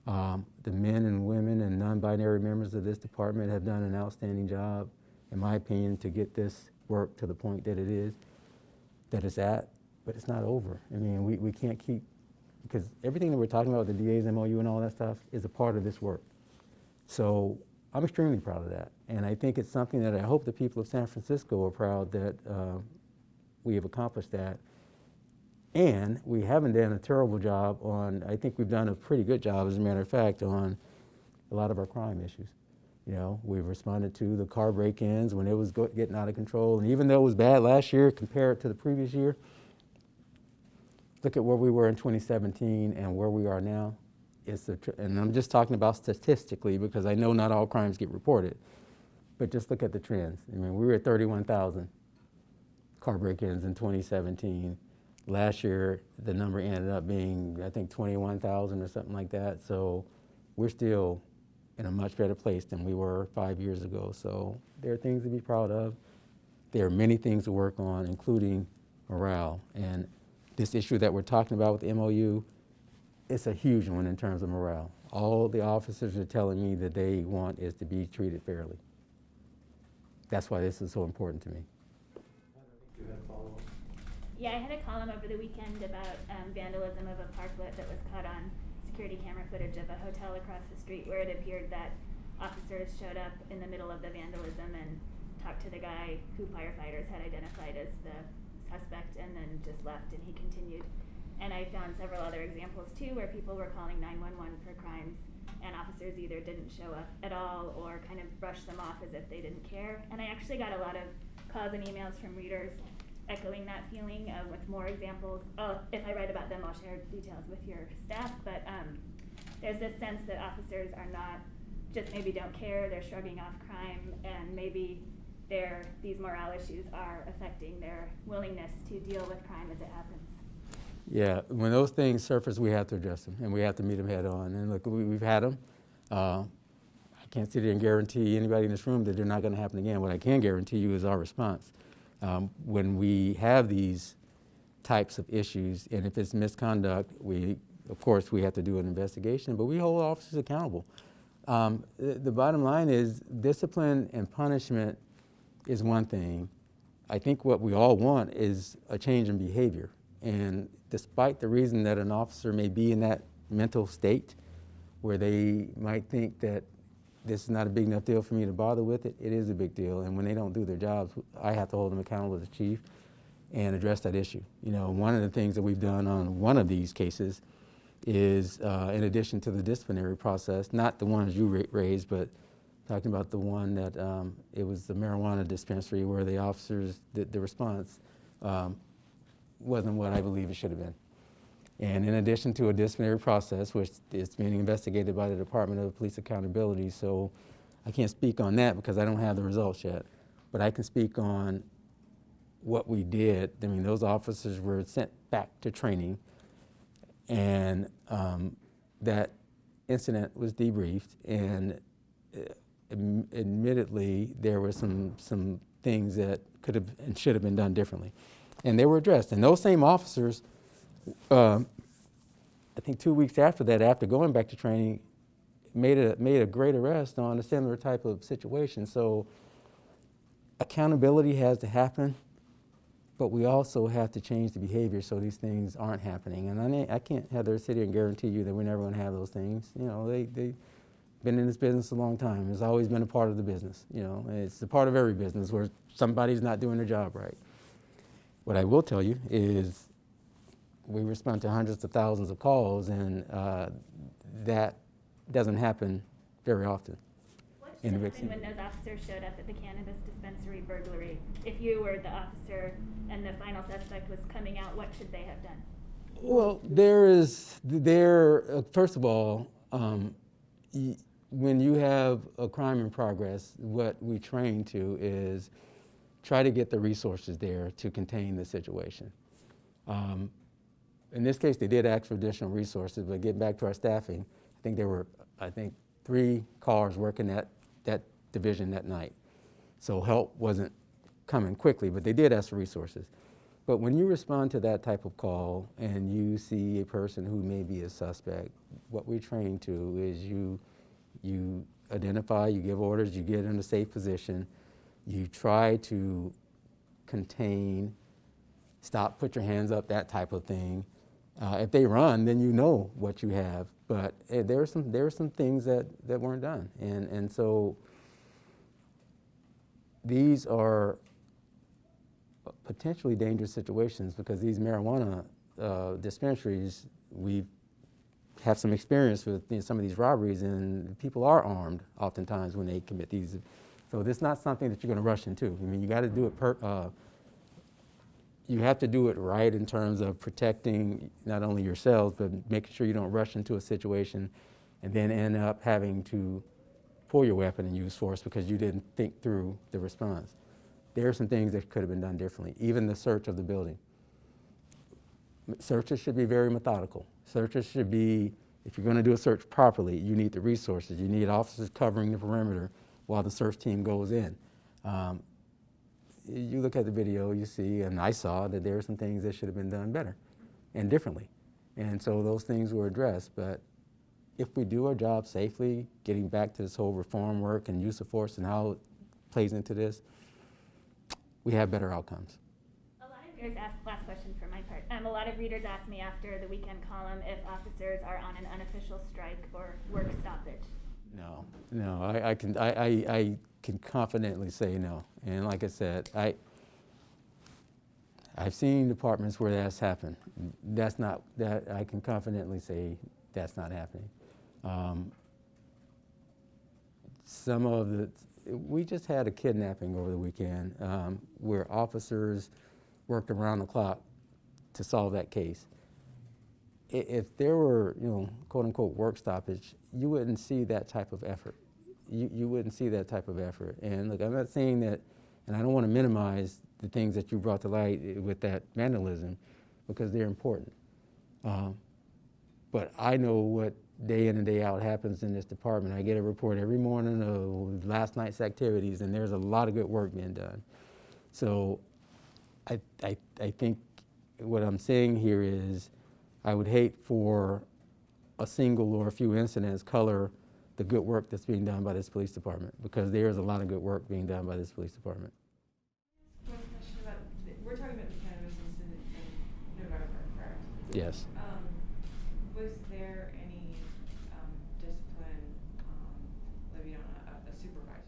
The men and women and non-binary members of this department have done an outstanding job, in my opinion, to get this work to the point that it's at, but it's not over. I mean, we can't keep because everything that we're talking about with the DA's MOU and all that stuff is a part of this work. So I'm extremely proud of that. And I think it's something that I hope the people of San Francisco are proud that we have accomplished that. And we haven't done a terrible job on, I think we've done a pretty good job, as a matter of fact, on a lot of our crime issues. You know, we've responded to the car break-ins when it was getting out of control. And even though it was bad last year, compare it to the previous year, look at where we were in 2017 and where we are now. And I'm just talking about statistically because I know not all crimes get reported. But just look at the trends. I mean, we were at 31,000 car break-ins in 2017. Last year, the number ended up being, I think, 21,000 or something like that. So we're still in a much better place than we were 5 years ago. So there are things to be proud of. There are many things to work on, including morale. And this issue that we're talking about with the MOU, it's a huge one in terms of morale. All the officers are telling me that they want is to be treated fairly. That's why this is so important to me. You had a follow-up? Yeah, I had a column over the weekend about vandalism of a parklet that was caught on security camera footage of a hotel across the street, where it appeared that officers showed up in the middle of the vandalism and talked to the guy who firefighters had identified as the suspect, and then just left, and he continued. And I found several other examples too, where people were calling 911 for crimes, and officers either didn't show up at all or kind of brushed them off as if they didn't care. And I actually got a lot of calls and emails from readers echoing that feeling, with more examples. Oh, if I write about them, I'll share details with your staff, but there's this sense that officers are not, just maybe don't care, they're shrugging off crime, and maybe these morale issues are affecting their willingness to deal with crime as it happens. Yeah, when those things surface, we have to address them, and we have to meet them head on. And look, we've had them. I can't sit here and guarantee anybody in this room that they're not going to happen again. What I can guarantee you is our response. When we have these types of issues, and if it's misconduct, of course, we have to do an investigation, but we hold officers accountable. The bottom line is discipline and punishment is one thing. I think what we all want is a change in behavior. And despite the reason that an officer may be in that mental state where they might think that this is not a big enough deal for me to bother with it, it is a big deal. And when they don't do their jobs, I have to hold them accountable as chief and address that issue. You know, one of the things that we've done on one of these cases is, in addition to the disciplinary process, not the ones you raised, but talking about the one that it was the marijuana dispensary where the officers, the response wasn't what I believe it should have been. And in addition to a disciplinary process, which is being investigated by the Department of Police Accountability, so I can't speak on that because I don't have the results yet, but I can speak on what we did. I mean, those officers were sent back to training, and that incident was debriefed, and admittedly, there were some things that could have and should have been done differently. And they were addressed. And those same officers, I think 2 weeks after that, after going back to training, made a great arrest on a similar type of situation. So accountability has to happen, but we also have to change the behavior so these things aren't happening. And I can't, Heather, sit here and guarantee you that we're never going to have those things. You know, they've been in this business a long time. It's always been a part of the business. You know, it's a part of every business where somebody's not doing their job right. What I will tell you is we respond to hundreds of thousands of calls, and that doesn't happen very often. What should happen when those officers showed up at the cannabis dispensary burglary? If you were the officer and the final suspect was coming out, what should they have done? Well, first of all, when you have a crime in progress, what we train to is try to get the resources there to contain the situation. In this case, they did ask for additional resources, but getting back to our staffing, I think there were, 3 cars working that division that night. So help wasn't coming quickly, but they did ask for resources. But when you respond to that type of call and you see a person who may be a suspect, what we train to is you identify, you give orders, you get in a safe position, you try to contain, stop, put your hands up, that type of thing. If they run, then you know what you have. But there are some things that weren't done, and so these are potentially dangerous situations because these marijuana dispensaries, we have some experience with some of these robberies, and people are armed oftentimes when they commit these. So this is not something that you're going to rush into. I mean, you got to do it you have to do it right in terms of protecting not only yourselves, but making sure you don't rush into a situation and then end up having to pull your weapon and use force because you didn't think through the response. There are some things that could have been done differently, even the search of the building. Searches should be very methodical. Searches should be, if you're going to do a search properly, you need the resources. You need officers covering the perimeter while the search team goes in. You look at the video, you see, and I saw that there are some things that should have been done better and differently. And so those things were addressed. But if we do our job safely, getting back to this whole reform work and use of force and how it plays into this, we have better outcomes. A lot of readers ask, last question for my part. A lot of readers ask me after the weekend column if officers are on an unofficial strike or work stoppage. No, I can confidently say no. And like I said, I've seen departments where that's happened. That's not, that I can confidently say that's not happening. Some of the, we just had a kidnapping over the weekend where officers worked around the clock to solve that case. If there were, quote unquote work stoppage, you wouldn't see that type of effort. You wouldn't see that type of effort. And look, I'm not saying that, and I don't want to minimize the things that you brought to light with that vandalism because they're important. But I know what day in and day out happens in this department. I get a report every morning of last night's activities, and there's a lot of good work being done. So I think what I'm saying here is I would hate for a single or a few incidents color the good work that's being done by this police department, because there is a lot of good work being done by this police department. One question about, we're talking about the cannabis incident in November, correct? Yes. Was there any discipline levied on a supervisor?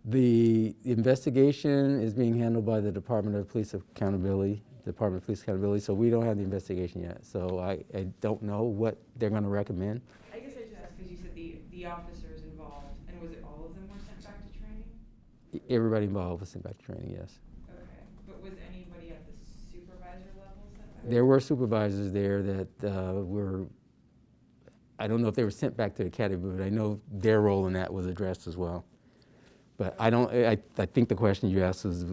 The investigation is being handled by the Department of Police Accountability, so we don't have the investigation yet. So I don't know what they're going to recommend. I guess I just asked because you said the officers involved, and was it all of them were sent back to training? Everybody involved was sent back to training, yes. Okay, but was anybody at the supervisor level sent back? There were supervisors there that were, I don't know if they were sent back to the academy, but I know their role in that was addressed as well. But I think the question you asked was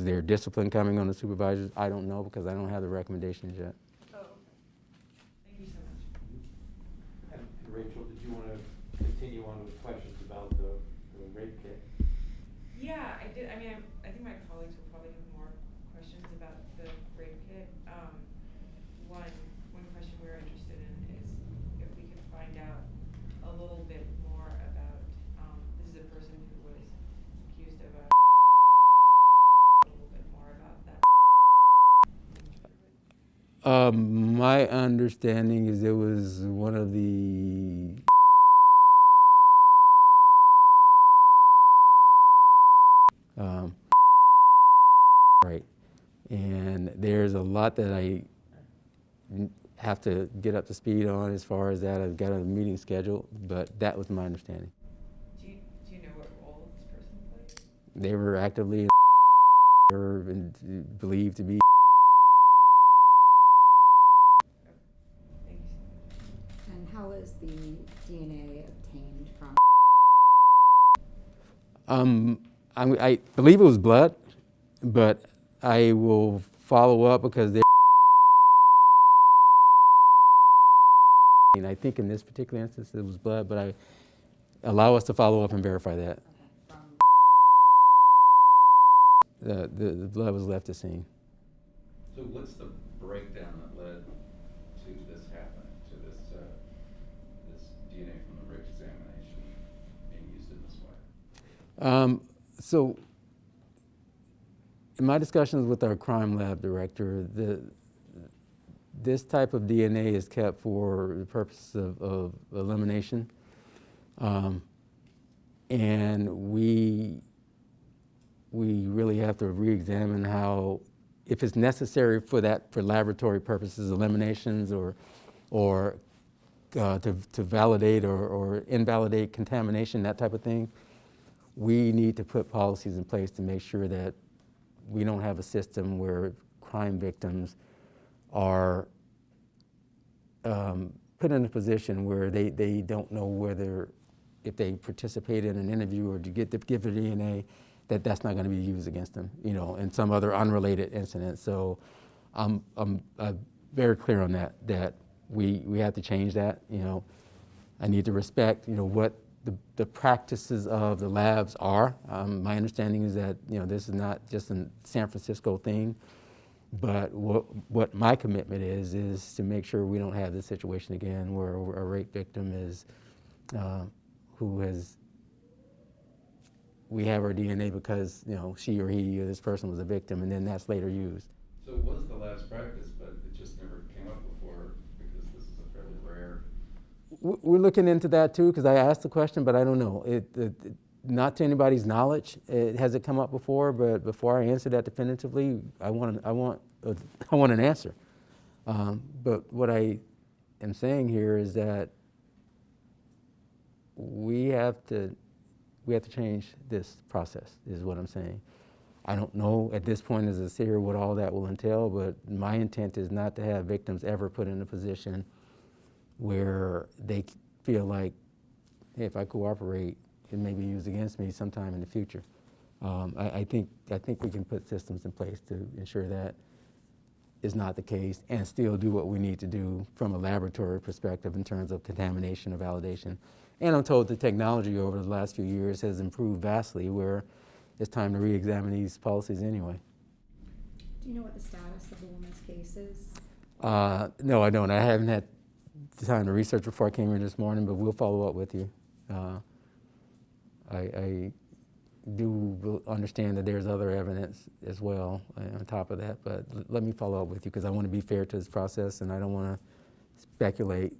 there discipline coming on the supervisors? I don't know because I don't have the recommendations yet. Oh, okay. Thank you so much. And Rachel, did you want to continue on with questions about the rape kit? Yeah, I did. I mean, I think my colleagues will probably have more questions about the rape kit. One question we're interested in is if we could find out a little bit more about, this is a person who was accused of a little bit more about that. My understanding is it was one of the right, and there's a lot that I have to get up to speed on as far as that. I've got a meeting scheduled, but that was my understanding. Do you know what role this person played? They were actively believed to be. Thank you so much. And how was the DNA obtained from? I believe it was blood, but I will follow up because they. And I think in this particular instance it was blood, but I allow us to follow up and verify that. The blood was left at scene. So what's the breakdown that led to this happening, to this DNA from the rape examination being used in this way? So in my discussions with our crime lab director, this type of DNA is kept for the purpose of elimination. And we really have to re-examine how, if it's necessary for that, for laboratory purposes, eliminations or to validate or invalidate contamination, that type of thing, we need to put policies in place to make sure that we don't have a system where crime victims are put in a position where they don't know whether, if they participate in an interview or to give their DNA, that's not going to be used against them, you know, in some other unrelated incident. So I'm very clear on that we have to change that. You know, I need to respect, you know, what the practices of the labs are. My understanding is that, you know, this is not just a San Francisco thing, but what my commitment is to make sure we don't have this situation again where a rape victim is we have her DNA because, you know, she or he or this person was a victim, and then that's later used. So it was the last practice, but it just never came up before because this is a fairly rare. We're looking into that too, because I asked the question, but I don't know. Not to anybody's knowledge, has it come up before? But before I answer that definitively, I want an answer. But what I am saying here is that we have to change this process, is what I'm saying. I don't know at this point as a seer what all that will entail, but my intent is not to have victims ever put in a position where they feel like, hey, if I cooperate, it may be used against me sometime in the future. I think we can put systems in place to ensure that is not the case and still do what we need to do from a laboratory perspective in terms of contamination or validation. And I'm told the technology over the last few years has improved vastly, where it's time to re-examine these policies anyway. Do you know what the status of the woman's case is? No, I don't. I haven't had time to research before I came here this morning, but we'll follow up with you. I do understand that there's other evidence as well on top of that, but let me follow up with you because I want to be fair to this process and I don't want to speculate.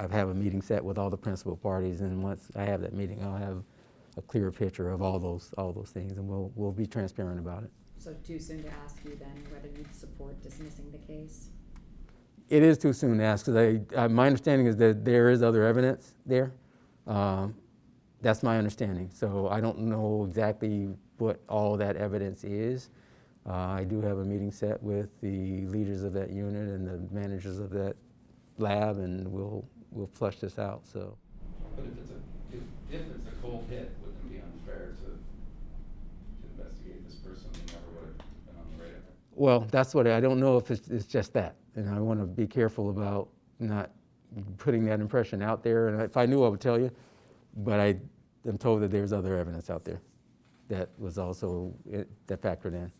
I have a meeting set with all the principal parties, and once I have that meeting, I'll have a clearer picture of all those things, and we'll be transparent about it. So too soon to ask you then whether you'd support dismissing the case? It is too soon to ask because my understanding is that there is other evidence there. That's my understanding. So I don't know exactly what all that evidence is. I do have a meeting set with the leaders of that unit and the managers of that lab, and we'll flush this out. So. But if it's a cold hit, wouldn't it be unfair to investigate this person who never would have been on the radar? Well, that's what I don't know if it's just that, and I want to be careful about not putting that impression out there. And if I knew, I would tell you. But I am told that there's other evidence out there that was also that factored in.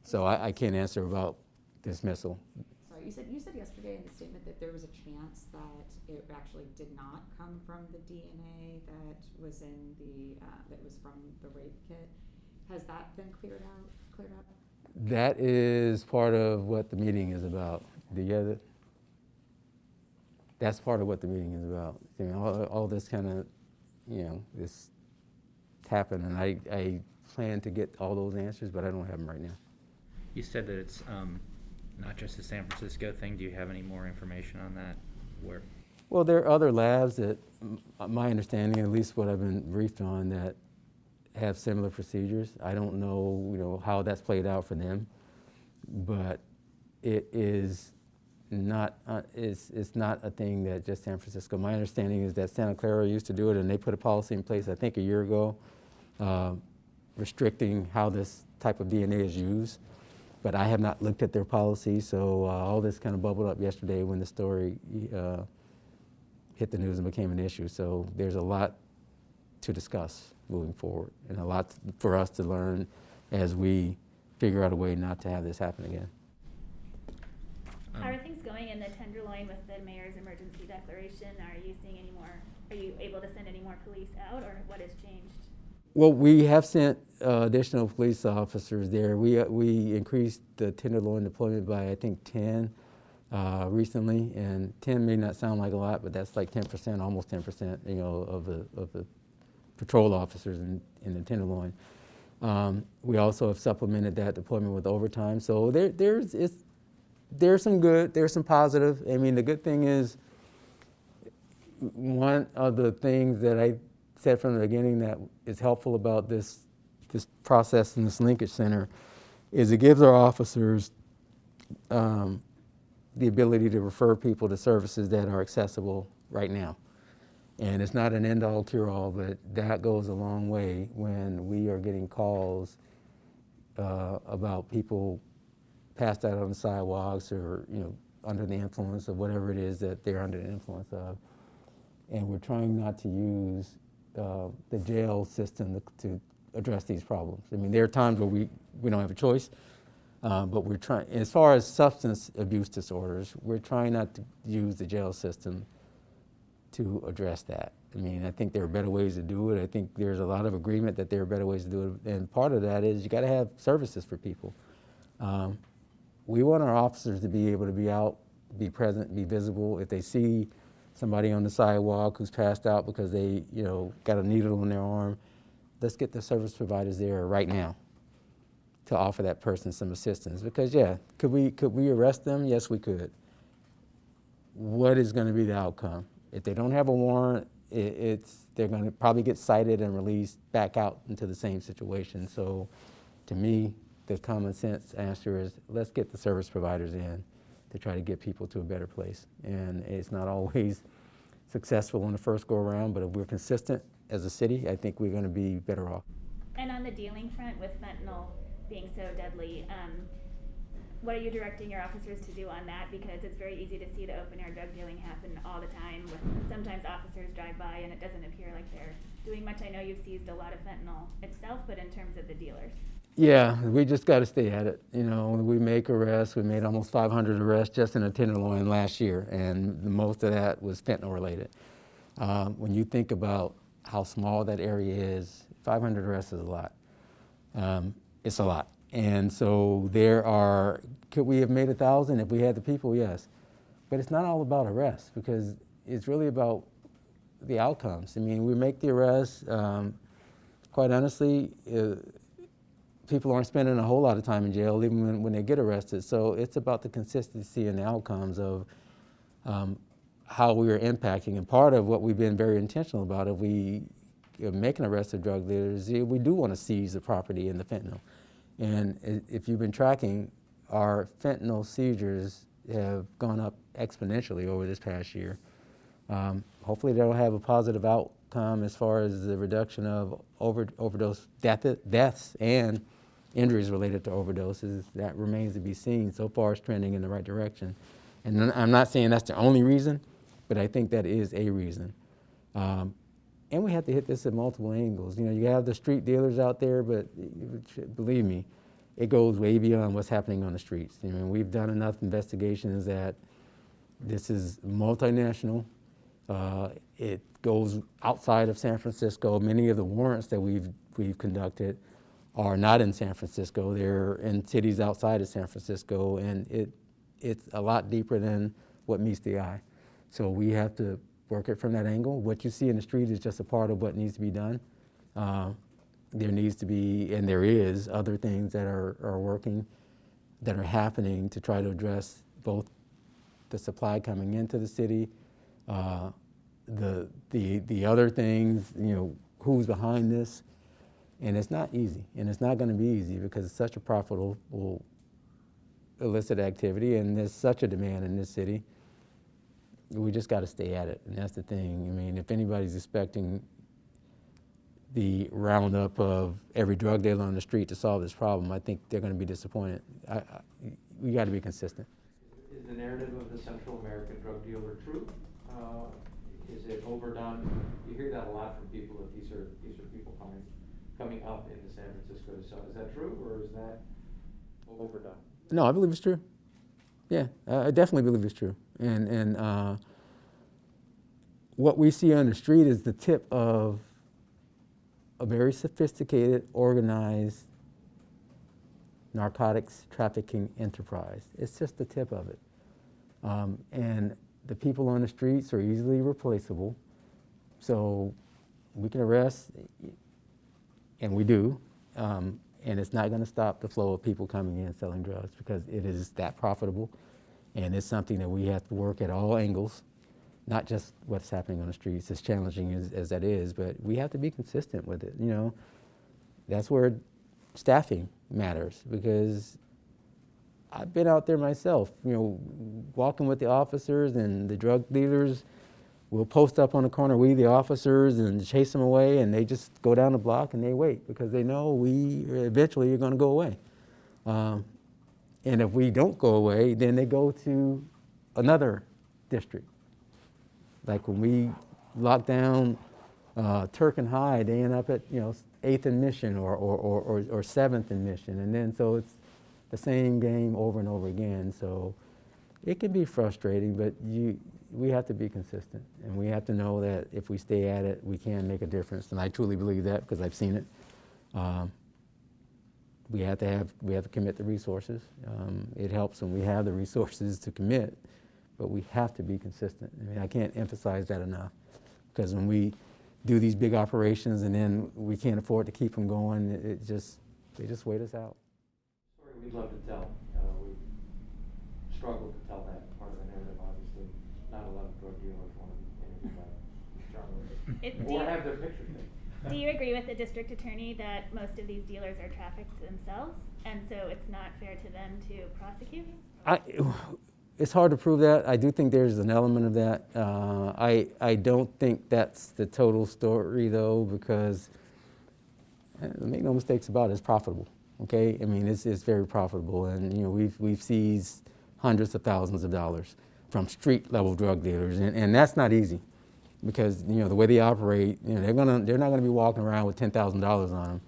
So I can't answer about dismissal. Sorry, you said yesterday in the statement that there was a chance that it actually did not come from the DNA that was in that was from the rape kit. Has that been cleared up? That is part of what the meeting is about. That's part of what the meeting is about. You know, all this kind of, you know, this happened, and I plan to get all those answers, but I don't have them right now. You said that it's not just a San Francisco thing. Do you have any more information on that? Where? Well, there are other labs that, my understanding, at least what I've been briefed on, that have similar procedures. I don't know, you know, how that's played out for them, but it is not. It's not a thing that just San Francisco. My understanding is that Santa Clara used to do it, and they put a policy in place, I think, a year ago, restricting how this type of DNA is used. But I have not looked at their policy, so all this kind of bubbled up yesterday when the story hit the news and became an issue. So there's a lot to discuss moving forward, and a lot for us to learn as we figure out a way not to have this happen again. How are things going in the Tenderloin with the mayor's emergency declaration? Are you seeing any more? Are you able to send any more police out, or what has changed? Well, we have sent additional police officers there. We increased the Tenderloin deployment by, I think, 10 recently, and 10 may not sound like a lot, but that's like 10%, almost 10%, you know, of the patrol officers in the Tenderloin. We also have supplemented that deployment with overtime. So there's some good, there's some positive. I mean, the good thing is, one of the things that I said from the beginning that is helpful about this process in this linkage center is it gives our officers the ability to refer people to services that are accessible right now. And it's not an end-all, cure-all, but that goes a long way when we are getting calls about people passed out on the sidewalks or, you know, under the influence of whatever it is that they're under the influence of. And we're trying not to use the jail system to address these problems. I mean, there are times where we don't have a choice, but we're trying, as far as substance abuse disorders, we're trying not to use the jail system to address that. I mean, I think there are better ways to do it. I think there's a lot of agreement that there are better ways to do it. And part of that is you got to have services for people. We want our officers to be able to be out, be present, be visible. If they see somebody on the sidewalk who's passed out because they, you know, got a needle in their arm, let's get the service providers there right now to offer that person some assistance. Because yeah, could we arrest them? Yes, we could. What is going to be the outcome? If they don't have a warrant, they're going to probably get cited and released back out into the same situation. So to me, the common sense answer is let's get the service providers in to try to get people to a better place. And it's not always successful on the first go around, but if we're consistent as a city, I think we're going to be better off. And on the dealing front, with fentanyl being so deadly, what are you directing your officers to do on that? Because it's very easy to see the open air drug dealing happen all the time. Sometimes officers drive by and it doesn't appear like they're doing much. I know you've seized a lot of fentanyl itself, but in terms of the dealers. Yeah, we just got to stay at it. You know, we make arrests. We made almost 500 arrests just in the Tenderloin last year, and most of that was fentanyl related. When you think about how small that area is, 500 arrests is a lot. It's a lot. And so could we have made 1,000 if we had the people? Yes. But it's not all about arrests because it's really about the outcomes. I mean, we make the arrests. Quite honestly, people aren't spending a whole lot of time in jail even when they get arrested. So it's about the consistency and the outcomes of how we are impacting. And part of what we've been very intentional about, if we make an arrest of drug dealers, we do want to seize the property and the fentanyl. And if you've been tracking, our fentanyl seizures have gone up exponentially over this past year. Hopefully they'll have a positive outcome as far as the reduction of overdose deaths and injuries related to overdoses. That remains to be seen. So far it's trending in the right direction. And I'm not saying that's the only reason, but I think that is a reason. And we have to hit this at multiple angles. You know, you have the street dealers out there, but believe me, it goes way beyond what's happening on the streets. You know, we've done enough investigations that this is multinational. It goes outside of San Francisco. Many of the warrants that we've conducted are not in San Francisco. They're in cities outside of San Francisco, and it's a lot deeper than what meets the eye. So we have to work it from that angle. What you see in the street is just a part of what needs to be done. There needs to be, and there is, other things that are working, that are happening to try to address both the supply coming into the city, the other things, you know, who's behind this. And it's not easy, and it's not going to be easy because it's such a profitable illicit activity, and there's such a demand in this city. We just got to stay at it, and that's the thing. I mean, if anybody's expecting the roundup of every drug dealer on the street to solve this problem, I think they're going to be disappointed. We got to be consistent. Is the narrative of the Central American drug dealer true? Is it overdone? You hear that a lot from people, that these are people coming up into San Francisco. So is that true, or is that overdone? No, I believe it's true. Yeah, I definitely believe it's true. And what we see on the street is the tip of a very sophisticated, organized narcotics trafficking enterprise. It's just the tip of it. And the people on the streets are easily replaceable. So we can arrest, and we do, and it's not going to stop the flow of people coming in selling drugs because it is that profitable, and it's something that we have to work at all angles, not just what's happening on the streets, as challenging as that is, but we have to be consistent with it. You know, that's where staffing matters, because I've been out there myself, you know, walking with the officers, and the drug dealers will post up on the corner, we the officers, and chase them away, and they just go down the block and they wait because they know we eventually are going to go away. And if we don't go away, then they go to another district. Like when we lock down Turk and Hyde, they end up at 8th and Mission or 7th and Mission, and then so it's the same game over and over again. So it can be frustrating, but we have to be consistent, and we have to know that if we stay at it, we can make a difference. And I truly believe that because I've seen it. We have to commit the resources. It helps when we have the resources to commit, but we have to be consistent. I mean, I can't emphasize that enough, because when we do these big operations and then we can't afford to keep them going, they just wait us out. Story we'd love to tell. We struggle to tell that part of the narrative, obviously. Not a lot of drug dealers want to be interviewed by journalists. Or have their pictures taken. Do you agree with the district attorney that most of these dealers are trafficked themselves, and so it's not fair to them to prosecute? It's hard to prove that. I do think there's an element of that. I don't think that's the total story, though, because make no mistakes about it, it's profitable. Okay, I mean it's very profitable, and we've seized hundreds of thousands of dollars from street level drug dealers, and that's not easy, because the way they operate, they're not gonna be walking around with $10,000 on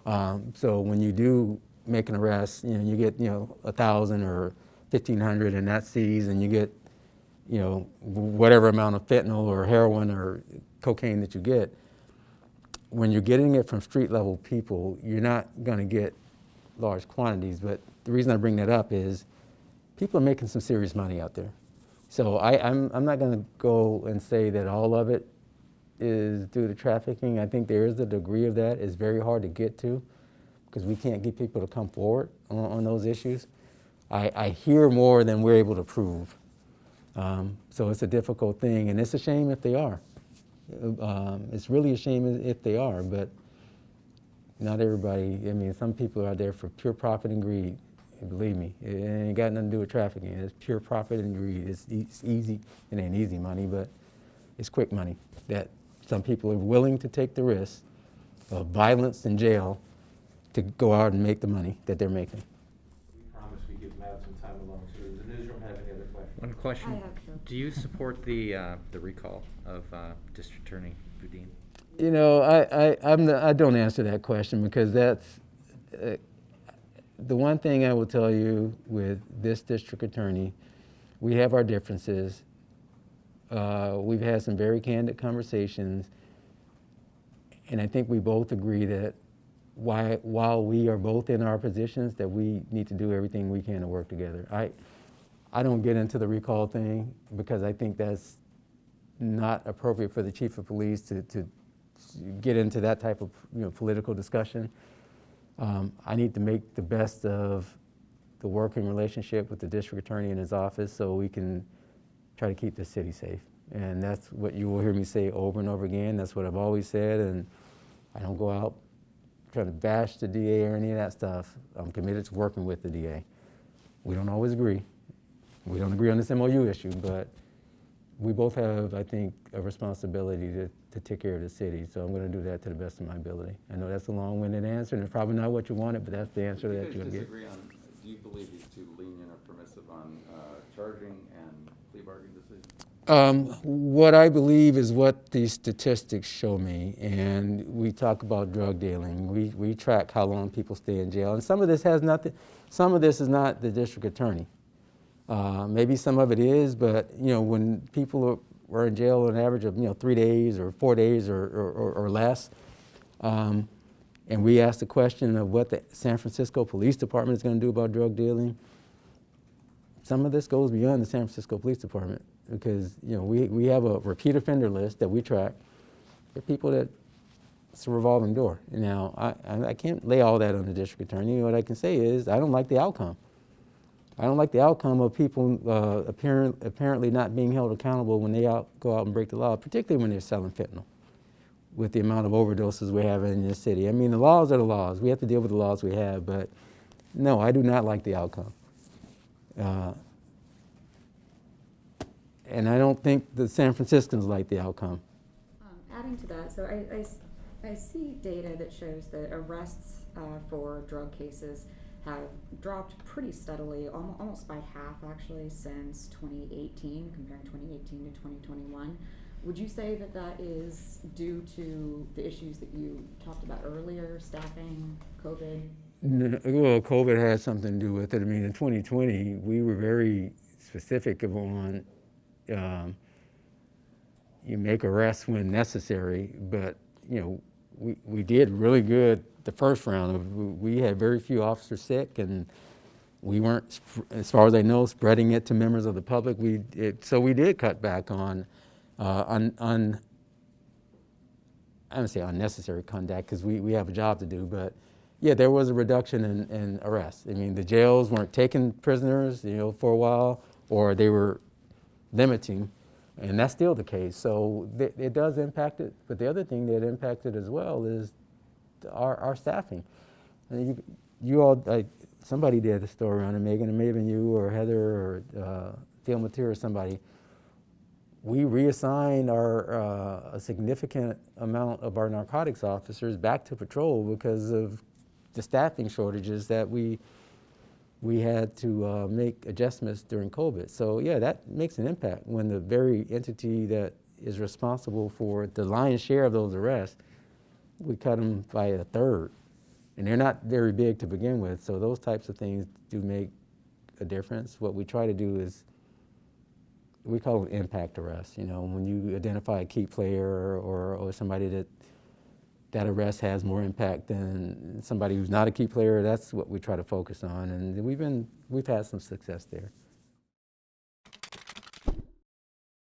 them. So when you do make an arrest, you get 1,000 or 1,500, and that's seized, and you get whatever amount of fentanyl or heroin or cocaine that you get. When you're getting it from street level people, you're not gonna get large quantities. But the reason I bring that up is people are making some serious money out there. So I'm not going to go and say that all of it is due to trafficking. I think there is a degree of that. It's very hard to get to because we can't get people to come forward on those issues. I hear more than we're able to prove. So it's a difficult thing, and it's a shame if they are. It's really a shame if they are, but not everybody. I mean, some people are there for pure profit and greed. Believe me, it ain't got nothing to do with trafficking. It's pure profit and greed. It's easy. It ain't easy money, but it's quick money that some people are willing to take the risk of violence and jail to go out and make the money that they're making. We promise we give Matt some time alone. So does the newsroom have any other questions? One question. I have some. Do you support the recall of District Attorney Boudin? I don't answer that question because that's the one thing I will tell you with this district attorney. We have our differences. We've had some very candid conversations, and I think we both agree that while we are both in our positions, that we need to do everything we can to work together. I don't get into the recall thing because I think that's not appropriate for the chief of police to get into that type of political discussion. I need to make the best of the working relationship with the district attorney and his office so we can try to keep the city safe. And that's what you will hear me say over and over again. That's what I've always said, and I don't go out trying to bash the DA or any of that stuff. I'm committed to working with the DA. We don't always agree. We don't agree on this MOU issue, but we both have, I think, a responsibility to take care of the city, so I'm going to do that to the best of my ability. I know that's a long-winded answer, and it's probably not what you wanted, but that's the answer that you're going to get. Do you believe he's too lenient or permissive on charging and plea bargaining decisions? What I believe is what the statistics show me, and we talk about drug dealing. We track how long people stay in jail, and some of this has nothing. Some of this is not the district attorney. Maybe some of it is, but when people are in jail on an average of 3 days or 4 days or less, And we asked the question of what the San Francisco Police Department is going to do about drug dealing. Some of this goes beyond the San Francisco Police Department because, you know, we have a repeat offender list that we track. There are people that it's a revolving door. Now, I can't lay all that on the district attorney. What I can say is I don't like the outcome. I don't like the outcome of people apparently not being held accountable when they go out and break the law, particularly when they're selling fentanyl, with the amount of overdoses we have in this city. I mean, the laws are the laws. We have to deal with the laws we have, but no, I do not like the outcome. And I don't think the San Franciscans like the outcome. Adding to that, so I see data that shows that arrests for drug cases have dropped pretty steadily, almost by half actually, since 2018, comparing 2018 to 2021. Would you say that that is due to the issues that you talked about earlier, staffing, COVID? Well, COVID has something to do with it. I mean, in 2020, we were very specific on you make arrests when necessary, but you know, we did really good the first round. We had very few officers sick, and we weren't, as far as I know, spreading it to members of the public. So we did cut back on I don't say unnecessary conduct because we have a job to do, but yeah, there was a reduction in arrests. I mean, the jails weren't taking prisoners, you know, for a while, or they were limiting, and that's still the case. So it does impact it. But the other thing that impacted as well is our staffing. And you all, somebody did a story on it, Megan, it may have been you or Heather or Phil Mateer or somebody. We reassigned a significant amount of our narcotics officers back to patrol because of the staffing shortages that we had to make adjustments during COVID. So yeah, that makes an impact when the very entity that is responsible for the lion's share of those arrests, we cut them by a third. And they're not very big to begin with, so those types of things do make a difference. What we try to do is, we call them impact arrests. You know, when you identify a key player or somebody that arrest has more impact than somebody who's not a key player, that's what we try to focus on, and we've had some success there.